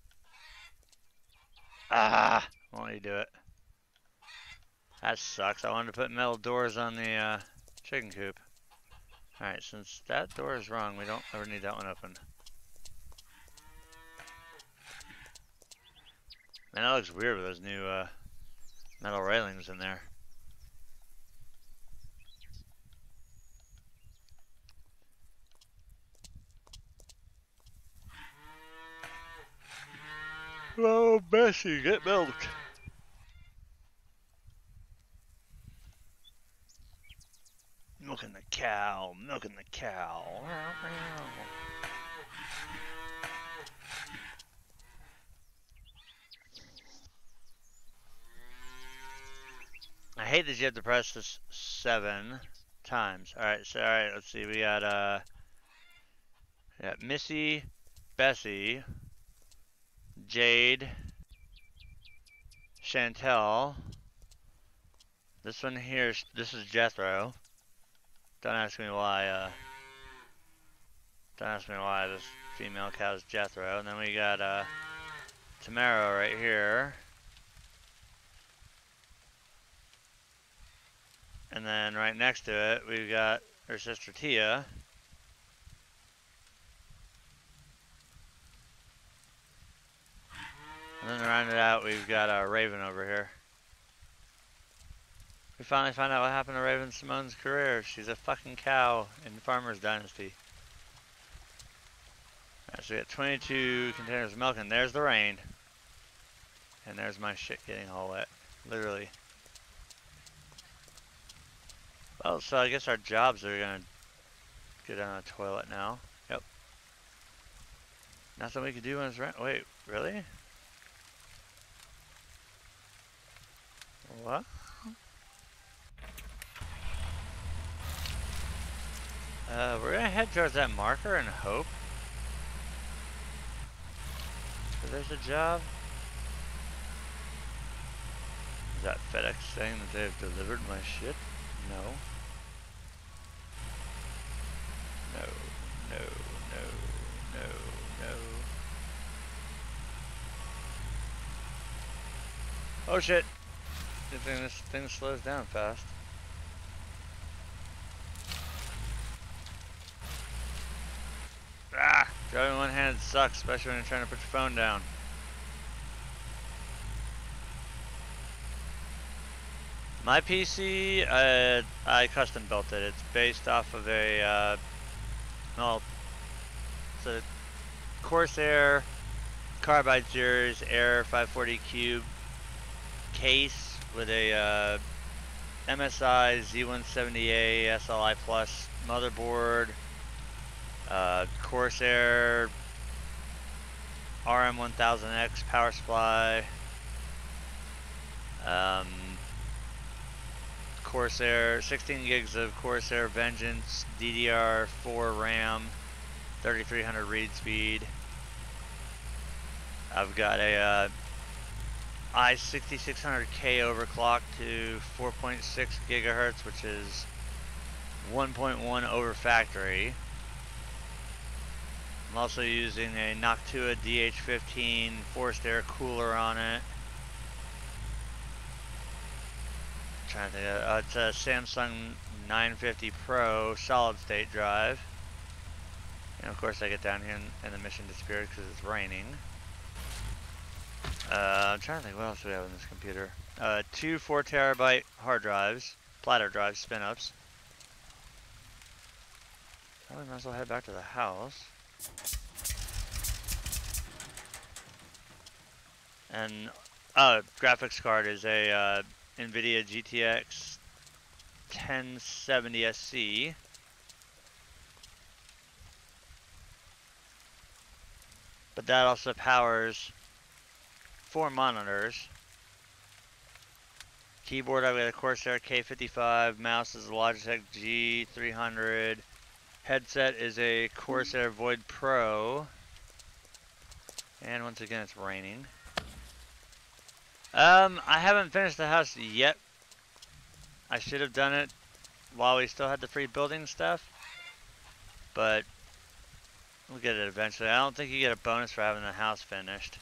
Ah! Won't let you do it. That sucks. I wanted to put metal doors on the chicken coop. Alright, since that door is wrong, we don't ever need that one open. Man, that looks weird with those new metal railings in there. Oh, Bessie, get milked. Milking the cow, milking the cow. I hate that you have to press this 7 times. Alright, so alright, let's see. We got Missy, Bessie, Jade, Chantel. This one here, this is Jethro. Don't ask me why, this female cow is Jethro. And then we got, Tamara right here. And then right next to it, we've got her sister Tia. And then to round it out, we've got our Raven over here. We finally found out what happened to Raven Simone's career. She's a fucking cow in Farmer's Dynasty. Alright, so we got 22 containers of milk, and there's the rain. And there's my shit getting all wet. Literally. Well, so I guess our jobs are gonna go down the toilet now. Yep. Nothing we can do when it's rent. Wait, really? What? We're gonna head towards that marker and hope that there's a job. Is that FedEx saying that they've delivered my shit? No. No, no, no, no, no. Oh shit! Good thing this thing slows down fast. Ah! Driving one-handed sucks, especially when you're trying to put your phone down. My PC, I custom built it. It's based off of a, well, it's a Corsair Carbide Series Air 540 Cube case with a MSI Z170A SLI Plus motherboard, Corsair RM1000X power supply, Corsair 16 gigs of Corsair Vengeance DDR4 RAM, 3300 read speed. I've got a i6600K overclock to 4.6 gigahertz, which is 1.1 over factory. I'm also using a Noctua DH15 forced air cooler on it. I'm trying to think of, it's a Samsung 950 Pro solid state drive. And of course I get down here and the mission disappeared because it's raining. I'm trying to think what else do we have on this computer. 2 4TB hard drives, platter drives, spin-ups. Probably might as well head back to the house. And graphics card is a NVIDIA GTX 1070 SC. But that also powers 4 monitors. Keyboard, I've got a Corsair K55. Mouse is a Logitech G300. Headset is a Corsair Void Pro. And once again, it's raining. I haven't finished the house yet. I should have done it while we still had the free building stuff. But we'll get it eventually. I don't think you get a bonus for having the house finished.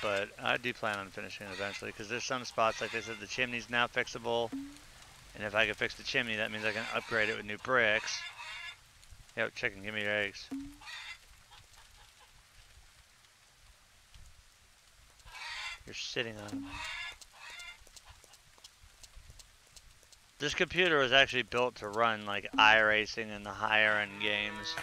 But I do plan on finishing it eventually, because there's some spots, like they said, the chimney's now fixable. And if I can fix the chimney, that means I can upgrade it with new bricks. Yo, chicken, give me your eggs. You're sitting on them. This computer was actually built to run like iRacing and the higher end games.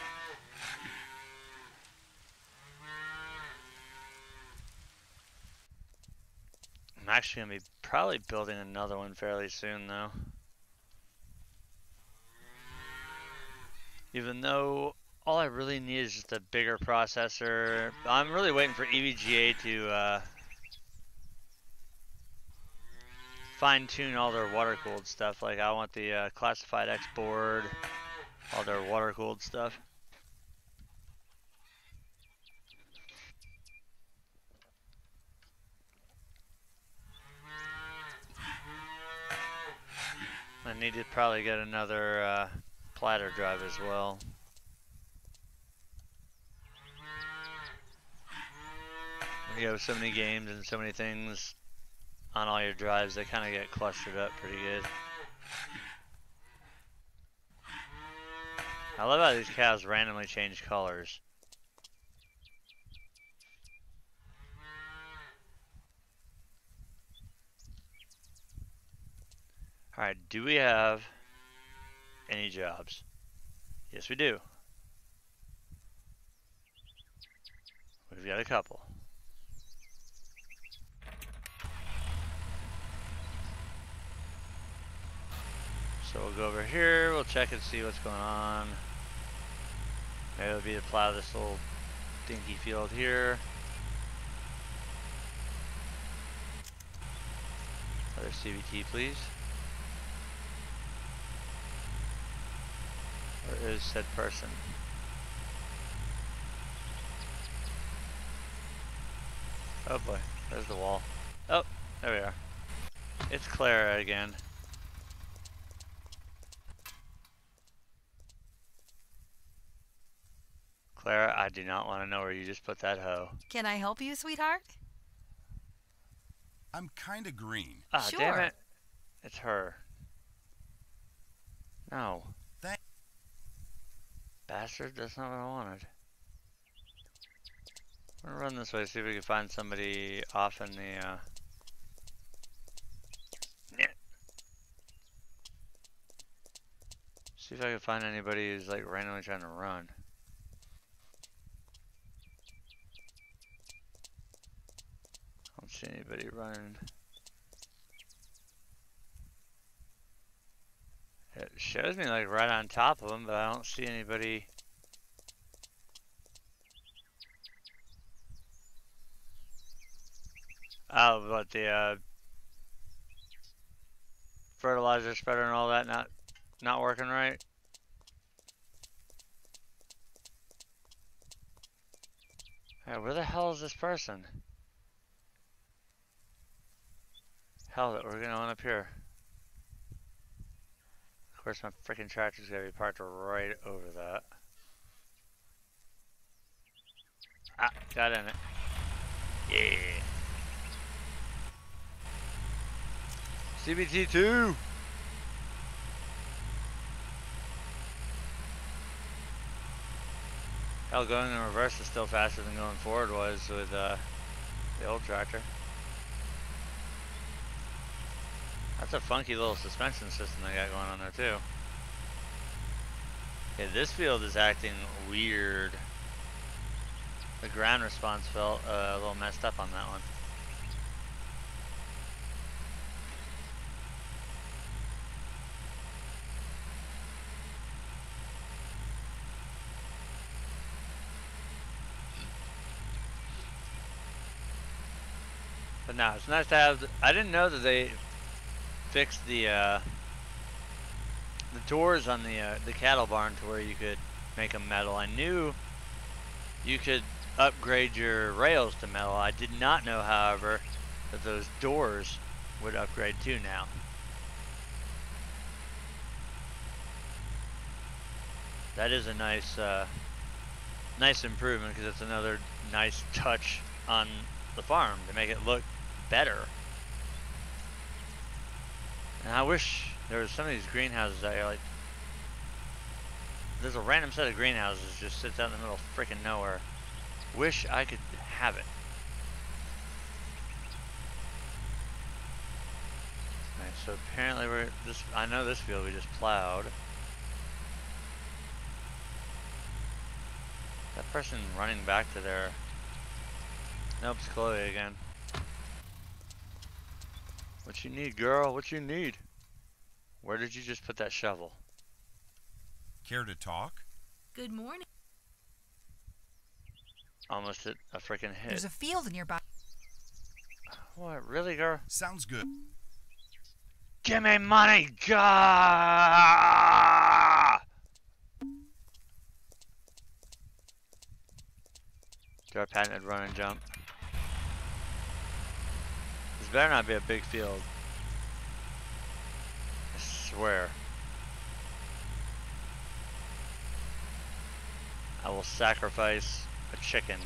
I'm actually going to be probably building another one fairly soon though. Even though all I really need is just a bigger processor. I'm really waiting for EVGA to fine-tune all their water-cooled stuff. Like I want the Classified X board, all their water-cooled stuff. I need to probably get another platter drive as well. When you have so many games and so many things on all your drives, they kind of get clustered up pretty good. I love how these cows randomly change colors. Alright, do we have any jobs? Yes, we do. We've got a couple. So we'll go over here, we'll check and see what's going on. Maybe it'll be to plow this little dinky field here. Another CVT, please. Where is said person? Oh boy, there's the wall. Oh, there we are. It's Clara again. Clara, I do not want to know where you just put that hoe. Can I help you, sweetheart? I'm kinda green. Ah, Sure. damn it. It's her. No. Thank- Bastard, that's not what I wanted. I'm gonna run this way, see if we can find somebody off in the, see if I can find anybody who's like randomly trying to run. I don't see anybody running. It shows me like right on top of them, but I don't see anybody. Oh, but the fertilizer spreader and all that not working right. Hey, where the hell is this person? Hell, that we're going on up here. Of course, my freaking tractor's gonna be parked right over that. Ah, got in it. Yeah. CBT2! Hell, going in reverse is still faster than going forward was with the old tractor. That's a funky little suspension system they got going on there too. Okay, this field is acting weird. The ground response felt a little messed up on that one. But now it's nice to have. I didn't know that they fixed the doors on the cattle barn to where you could make them metal. I knew you could upgrade your rails to metal. I did not know, however, that those doors would upgrade too now. That is a nice nice improvement, because it's another nice touch on the farm to make it look better. And I wish there was some of these greenhouses out here, like, there's a random set of greenhouses just sits out in the middle of freaking nowhere. Wish I could have it. Alright, so apparently I know this field we just plowed. That person running back to there. Nope, it's Chloe again. What you need, girl? What you need? Where did you just put that shovel? Care to talk? Good morning. Almost hit a freaking hit. There's a field in your back. What, really, girl? Sounds good. Give me money! Gah! Do our patented run and jump. This better not be a big field. I swear. I will sacrifice a chicken.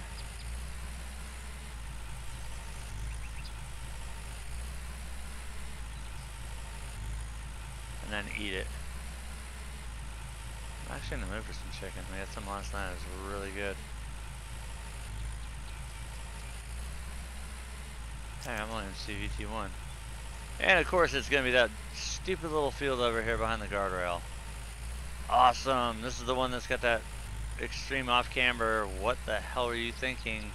And then eat it. I'm actually in the mood for some chicken. We had some last night. It was really good. Hey, I'm only in CVT1. And of course it's going to be that stupid little field over here behind the guardrail. Awesome! This is the one that's got that extreme off camber. What the hell are you thinking?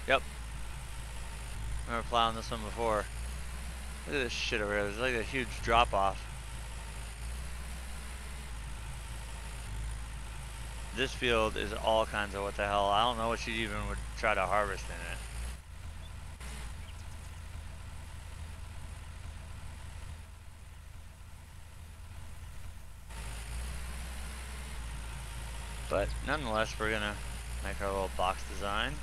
Yep. I remember plowing this one before. Look at this shit over here. There's like a huge drop off. This field is all kinds of what the hell. I don't know what you even would try to harvest in it. But nonetheless, we're gonna make our little box design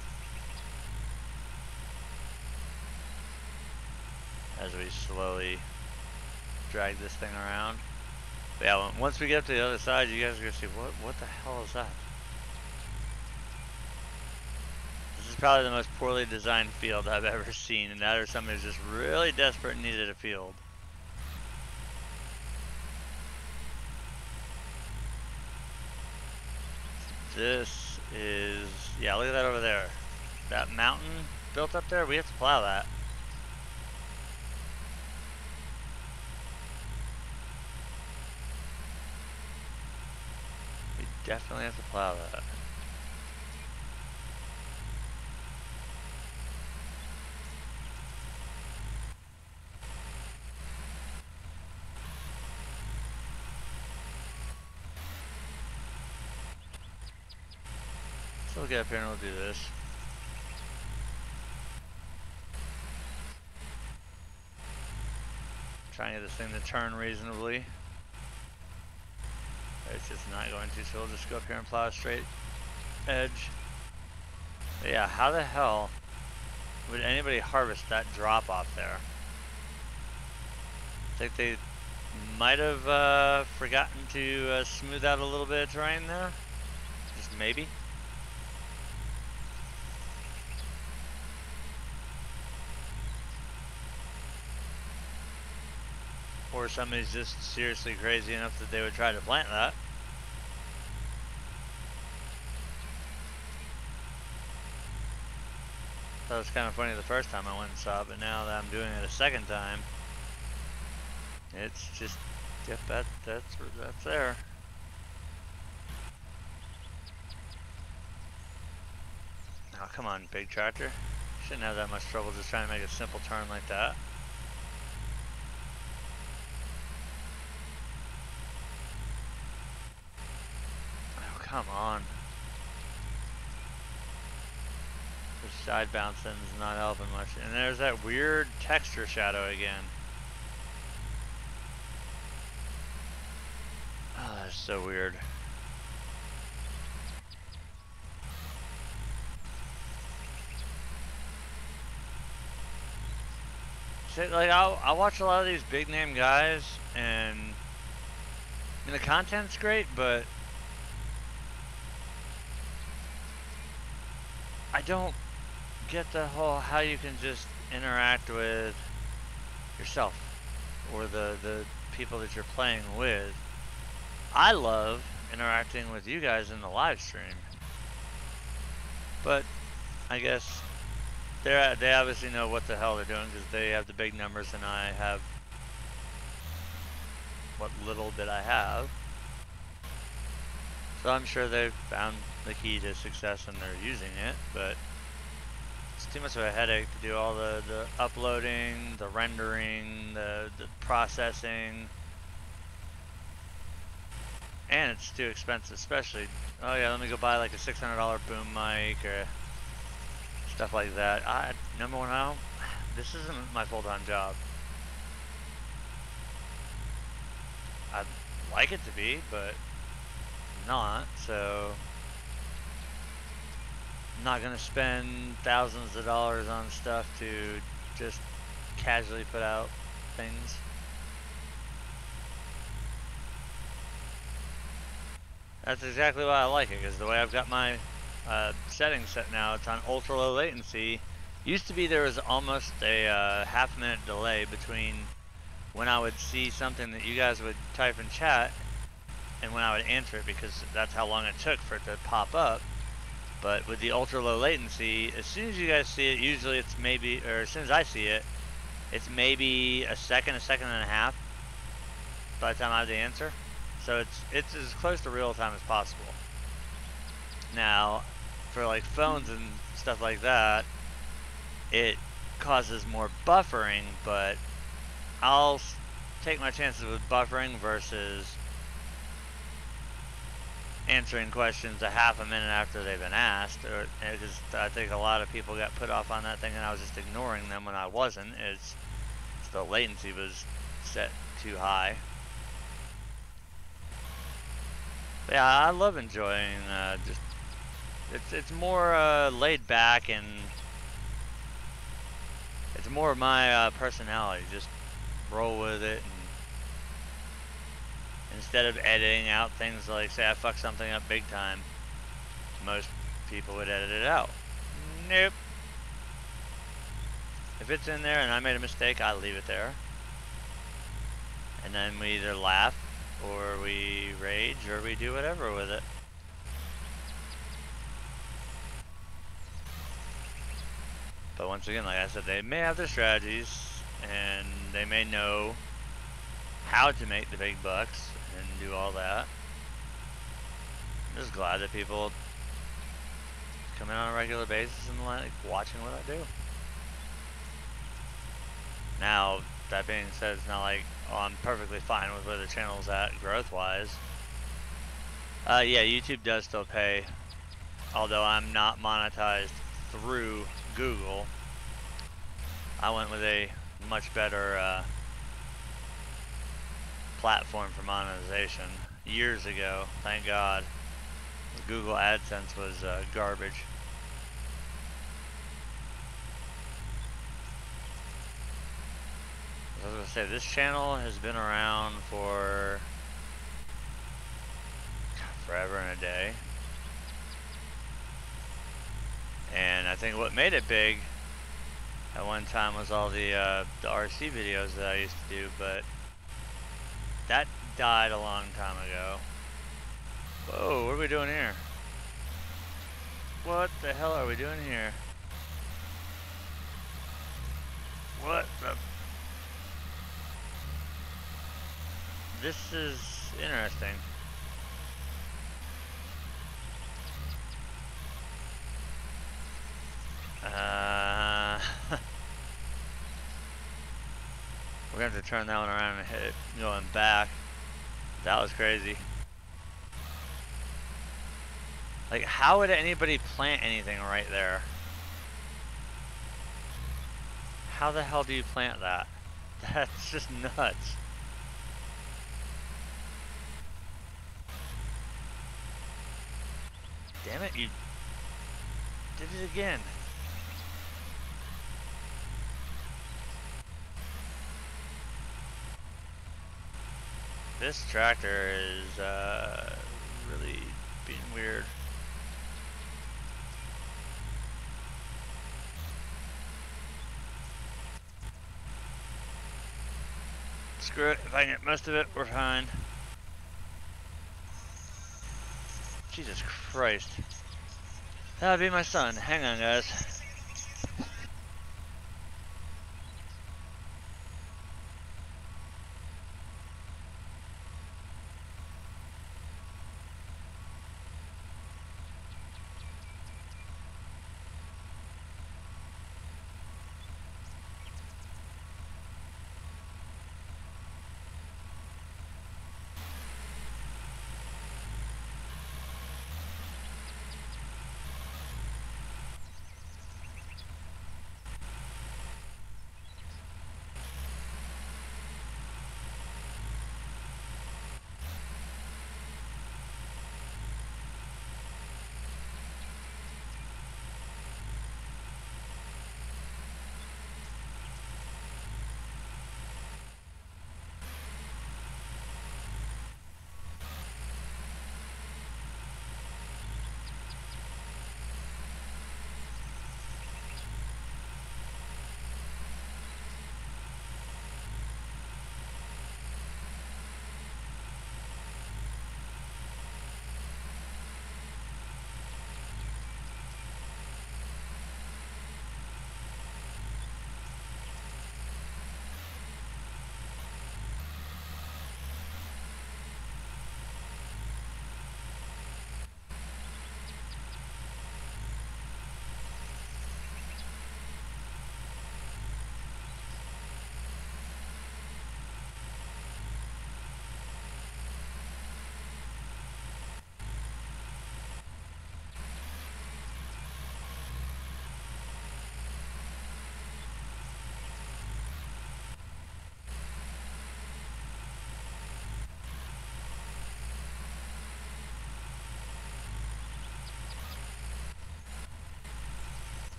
as we slowly drag this thing around. But yeah, once we get up to the other side, you guys are gonna see what the hell is that? This is probably the most poorly designed field I've ever seen, and that or somebody's just really desperate and needed a field. This is, yeah, look at that over there. That mountain built up there, we have to plow that. We definitely have to plow that. So we'll get up here and we'll do this. Trying to get this thing to turn reasonably. It's just not going to, so we'll just go up here and plow a straight edge. But yeah, how the hell would anybody harvest that drop off there? I think they might have forgotten to smooth out a little bit of terrain there. Just maybe. Or somebody's just seriously crazy enough that they would try to plant that. That was kind of funny the first time I went and saw it, but now that I'm doing it a second time, it's just, yep, that's there. Oh, come on, big tractor. Shouldn't have that much trouble just trying to make a simple turn like that. Oh, come on. The side bouncing is not helping much. And there's that weird texture shadow again. Oh, that's so weird. Like I watch a lot of these big name guys, and I mean, the content's great, but I don't get the whole how you can just interact with yourself or the people that you're playing with. I love interacting with you guys in the live stream, but I guess they obviously know what the hell they're doing because they have the big numbers and I have what little bit I have. So I'm sure they've found the key to success and they're using it, but it's too much of a headache to do all the uploading, the rendering, the processing. And it's too expensive, especially, oh yeah, let me go buy like a $600 boom mic or stuff like that. Number one, this isn't my full-time job. I'd like it to be, but not, so I'm not gonna spend thousands of dollars on stuff to just casually put out things. That's exactly why I like it, because the way I've got my settings set now, it's on ultra low latency. Used to be there was almost a half-minute delay between when I would see something that you guys would type in chat and when I would answer it, because that's how long it took for it to pop up. But with the ultra low latency, as soon as you guys see it, usually it's maybe, or as soon as I see it, it's maybe a second and a half by the time I have the answer. So it's as close to real time as possible. Now, for like phones and stuff like that, it causes more buffering, but I'll take my chances with buffering versus answering questions a half a minute after they've been asked, or because I think a lot of people got put off on that thing and I was just ignoring them when I wasn't. It's the latency was set too high. But yeah, I love enjoying just it's more laid back, and it's more of my personality. Just roll with it, and instead of editing out things like, say I fuck something up big time, most people would edit it out. Nope. If it's in there and I made a mistake, I leave it there. And then we either laugh, or we rage, or we do whatever with it. But once again, like I said, they may have their strategies, and they may know how to make the big bucks and do all that. I'm just glad that people come in on a regular basis and like watching what I do. Now, that being said, it's not like, oh, I'm perfectly fine with where the channel's at growth-wise. Yeah, YouTube does still pay, although I'm not monetized through Google. I went with a much better platform for monetization years ago, thank God. Google AdSense was garbage. I was going to say, this channel has been around for forever and a day. And I think what made it big at one time was all the RC videos that I used to do, but that died a long time ago. Whoa, what are we doing here? What the hell are we doing here? What the... This is interesting. We're gonna have to turn that one around and hit it going back. That was crazy. Like, how would anybody plant anything right there? How the hell do you plant that? That's just nuts. Damn it, you did it again. This tractor is really being weird. Screw it, if I can get most of it, we're fine. Jesus Christ. That'd be my son. Hang on, guys.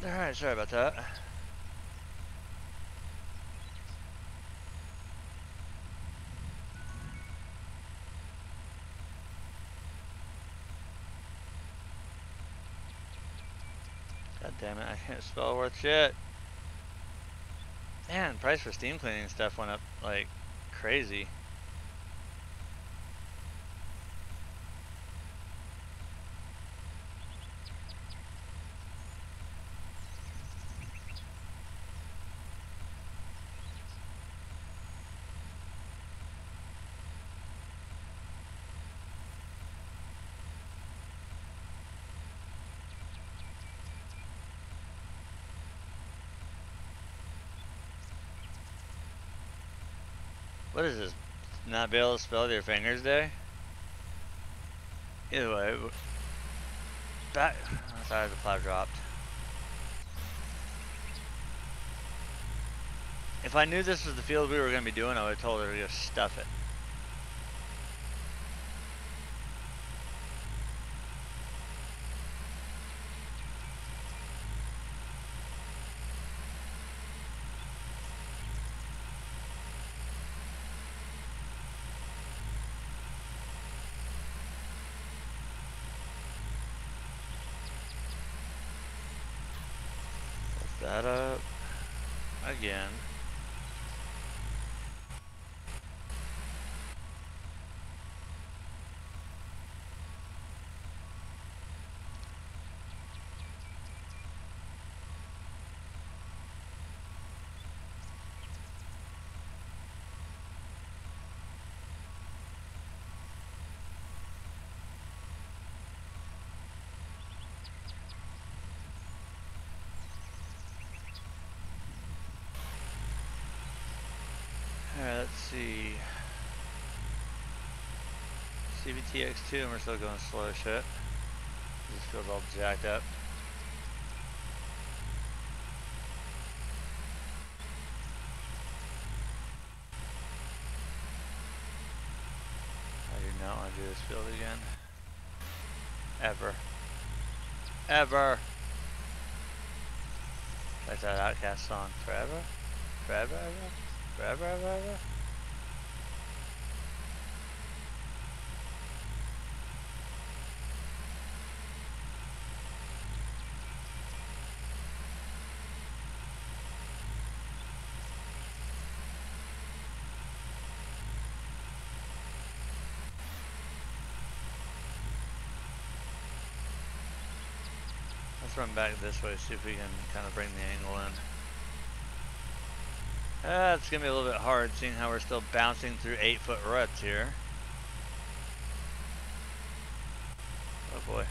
Alright, sorry about that. God damn it, I can't spell worth shit. Man, price for steam cleaning stuff went up like crazy. What is this? Not be able to spell with your fingers day? Either way, back. Oh, sorry, the plow dropped. If I knew this was the field we were going to be doing, I would have told her to just stuff it. Lift that up. Again. Alright, let's see. CVTX2, and we're still going slow as shit. This feels all jacked up. I do not want to do this field again. Ever. Ever! Like that Outcast song. Forever? Forever, ever? Forever, ever, ever? Let's run back this way, see if we can kind of bring the angle in. It's going to be a little bit hard seeing how we're still bouncing through 8-foot ruts here. Oh boy.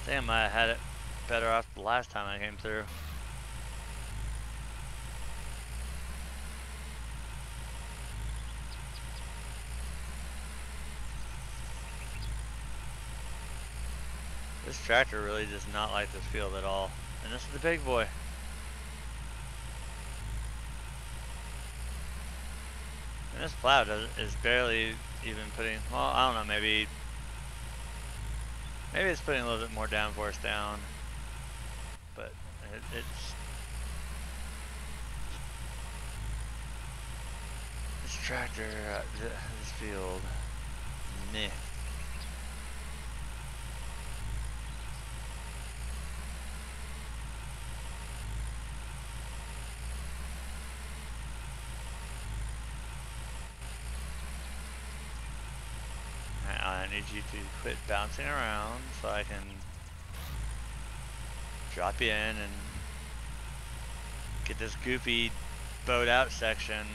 Damn, I had it better off the last time I came through. This tractor really does not like this field at all. And this is the big boy. And this plow is barely even putting, well, I don't know, maybe it's putting a little bit more downforce down. But it's... This tractor, this field, meh. I need you to quit bouncing around so I can drop you in and get this goofy boat out section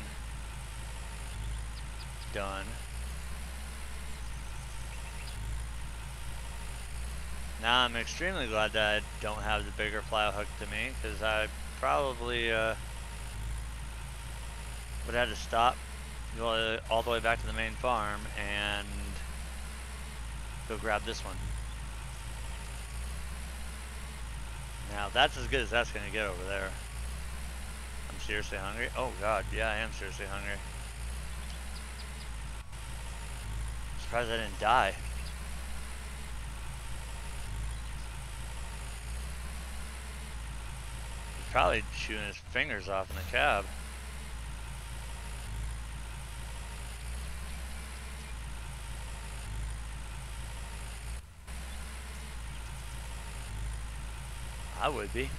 done. Now I'm extremely glad that I don't have the bigger plow hooked to me, because I probably would have to stop, go all the way back to the main farm and go grab this one. Now that's as good as that's gonna get over there. I'm seriously hungry. Oh god, yeah, I am seriously hungry. Surprised I didn't die. He's probably chewing his fingers off in the cab. I would be.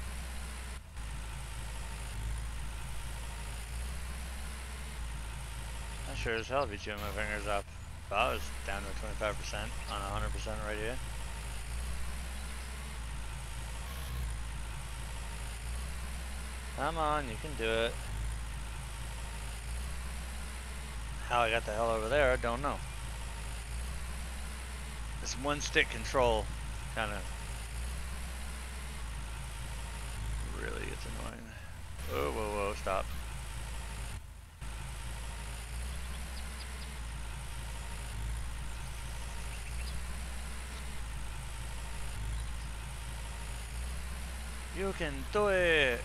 I sure as hell be chewing my fingers off if I was down to 25% on 100% radio. Come on, you can do it. How I got the hell over there, I don't know. This one stick control kind of really gets annoying. Whoa, whoa, whoa, stop. You can do it!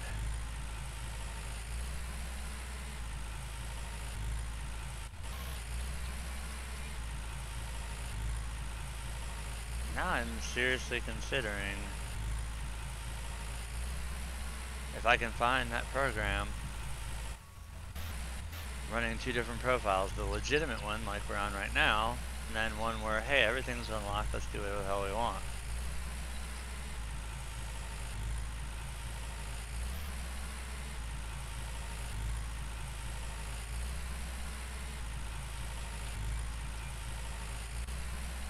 Now I'm seriously considering if I can find that program running two different profiles, the legitimate one like we're on right now, and then one where, hey, everything's unlocked, let's do whatever the hell we want.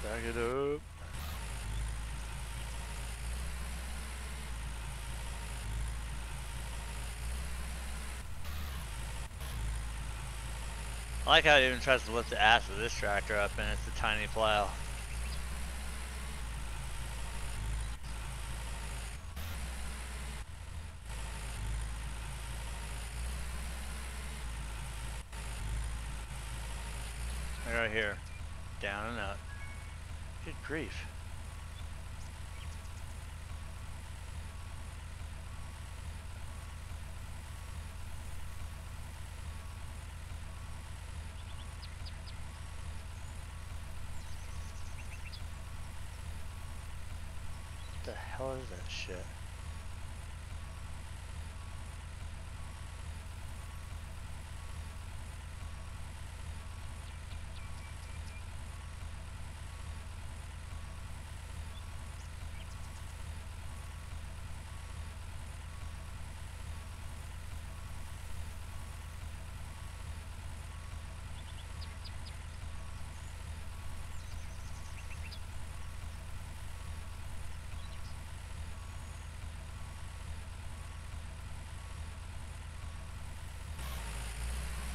Back it up. I like how it even tries to lift the ass of this tractor up and it's a tiny plow. Right here. Down and up. Good grief. What the hell is that shit?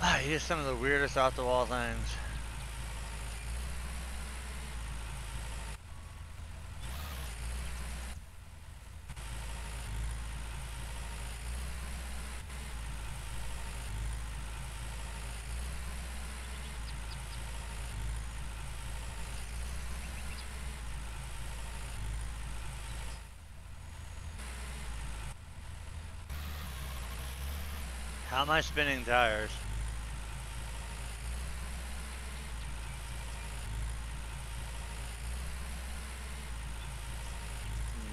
Ah, here's some of the weirdest off the wall things. How am I spinning tires?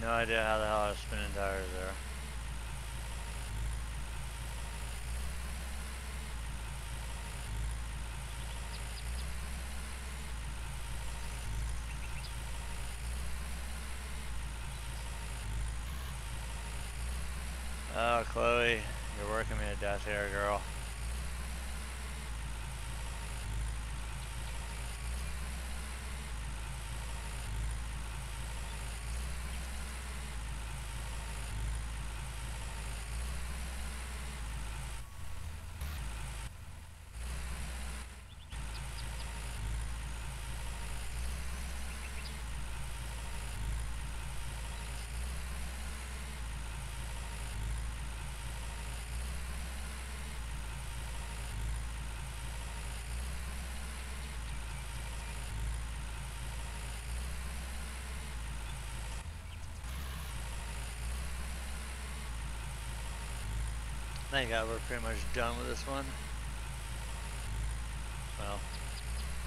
No idea how the hell I was spinning tires there. Oh, Chloe, you're working me to death here, girl. Thank God we're pretty much done with this one. Well,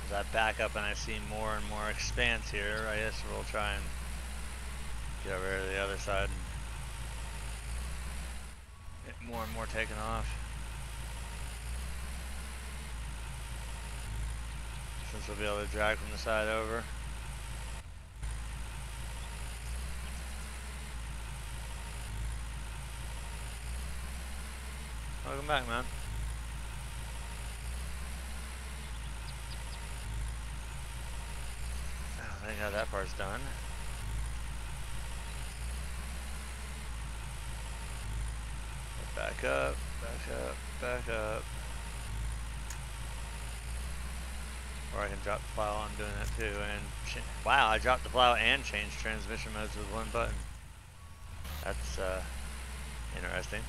As I back up and I see more and more expanse here, I guess we'll try and get over to the other side and get more and more taken off. Since we'll be able to drag from the side over. Welcome back, man. I think how that part's done. Back up, back up, back up. Or I can drop the plow. I'm doing that too. And wow, I dropped the plow and changed transmission modes with one button. That's interesting.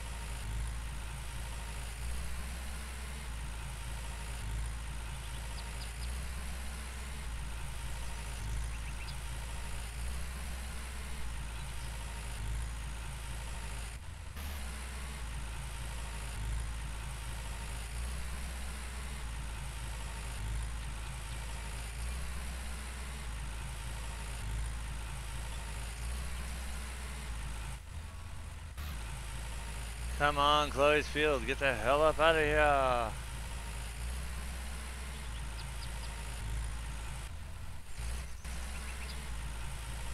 Come on, Chloe's Field, get the hell up out of here.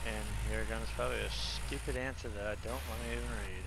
And here comes probably a stupid answer that I don't want to even read.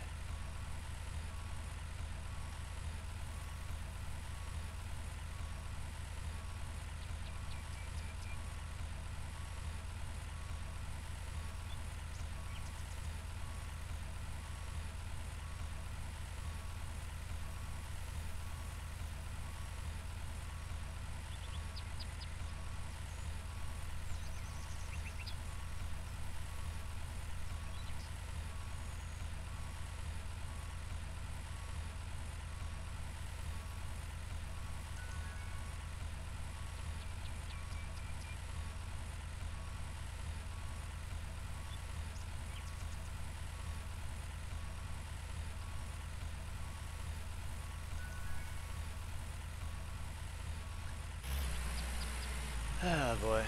Oh boy.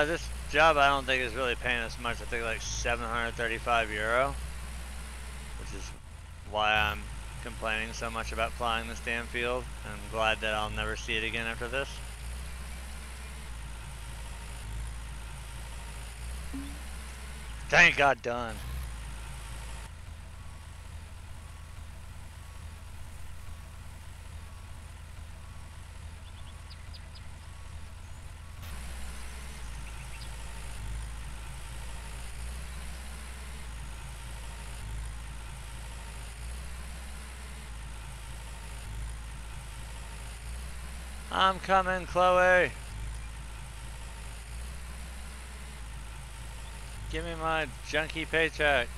This job I don't think is really paying us much. I think like 735 euro, which is why I'm complaining so much about plowing this damn field. I'm glad that I'll never see it again after this. Thank God, done. I'm coming, Chloe. Give me my junky paycheck.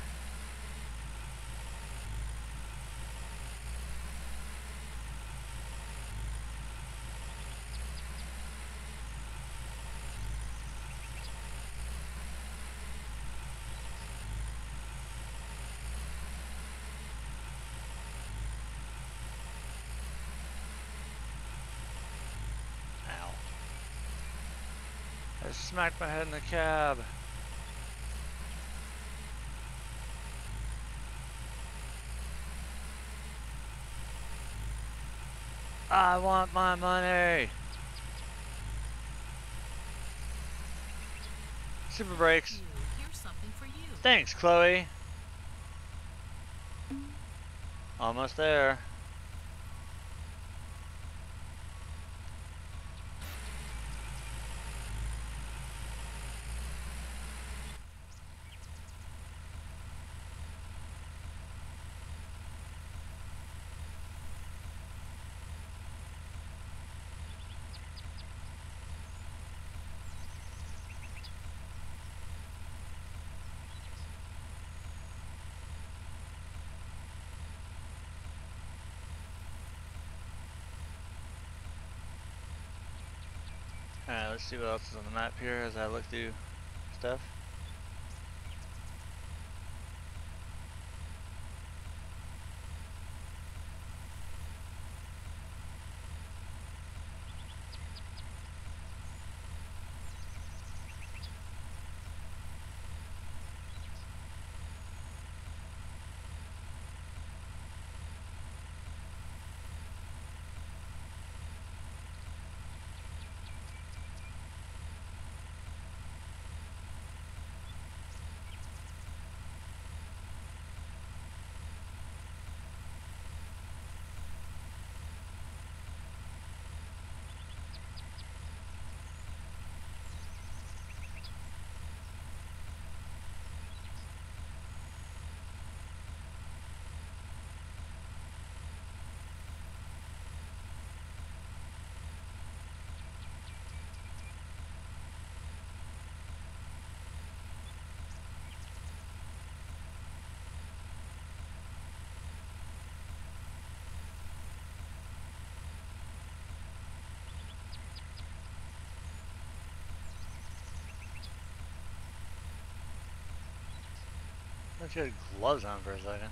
I smacked my head in the cab. I want my money. Super brakes. Here's something for you. Thanks, Chloe. Almost there. Alright, let's see what else is on the map here as I look through stuff. thought you had gloves on for a second.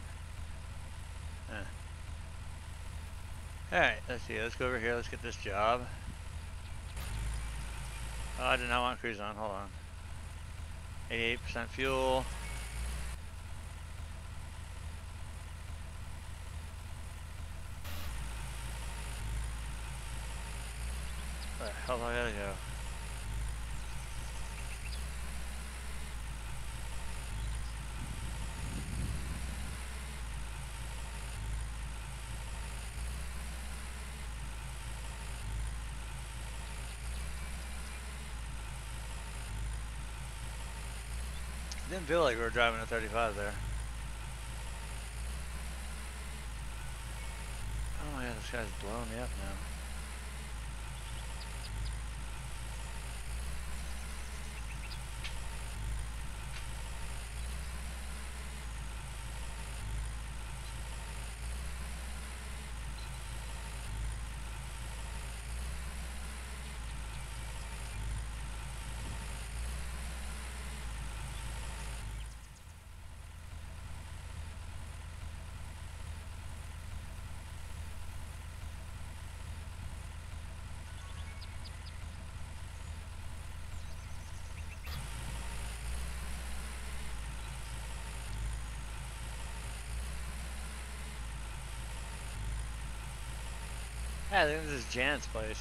Alright, let's see. Let's go over here. Let's get this job. Oh, I did not want cruise on. Hold on. 88% fuel. Where the hell do I gotta go? Didn't feel like we were driving a 35 there. Oh my god, this guy's blowing me up now. Yeah, I think this is Janet's place.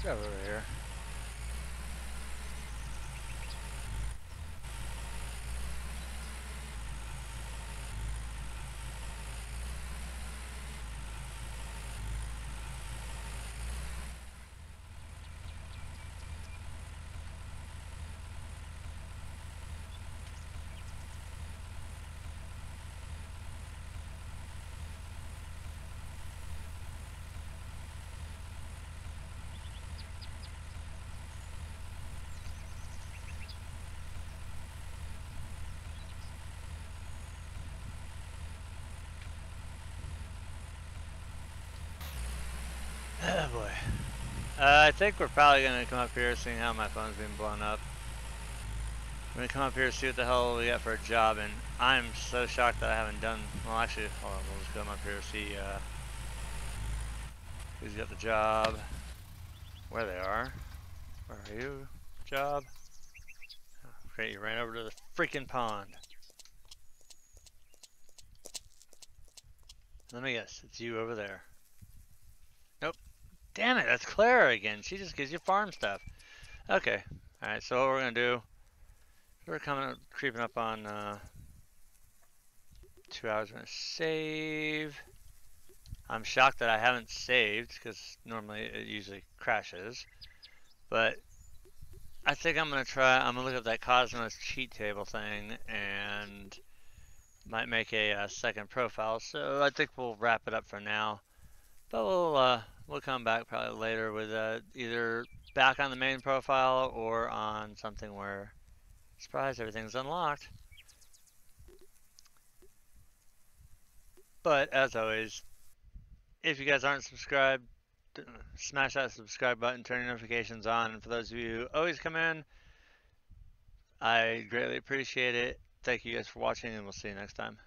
Drive over here. Oh boy. I think we're probably gonna come up here, seeing how my phone's being blown up. I'm gonna come up here, see what the hell we got for a job, and I'm so shocked that I haven't done. Well, actually, hold on. We'll just come up here, see who's got the job, where they are. Where are you? Job. Oh, great, you ran over to the freaking pond. Let me guess, it's you over there. Nope. Damn it, that's Clara again. She just gives you farm stuff. Okay. Alright, so what we're gonna do, we're creeping up on 2 hours. We're gonna save. I'm shocked that I haven't saved, because normally it usually crashes. But I think I'm gonna look at that Cosmos cheat table thing, and might make a second profile. So I think we'll wrap it up for now. But we'll come back probably later with either back on the main profile or on something where, surprise, everything's unlocked. But as always, if you guys aren't subscribed, smash that subscribe button, turn your notifications on. And for those of you who always come in, I greatly appreciate it. Thank you guys for watching, and we'll see you next time.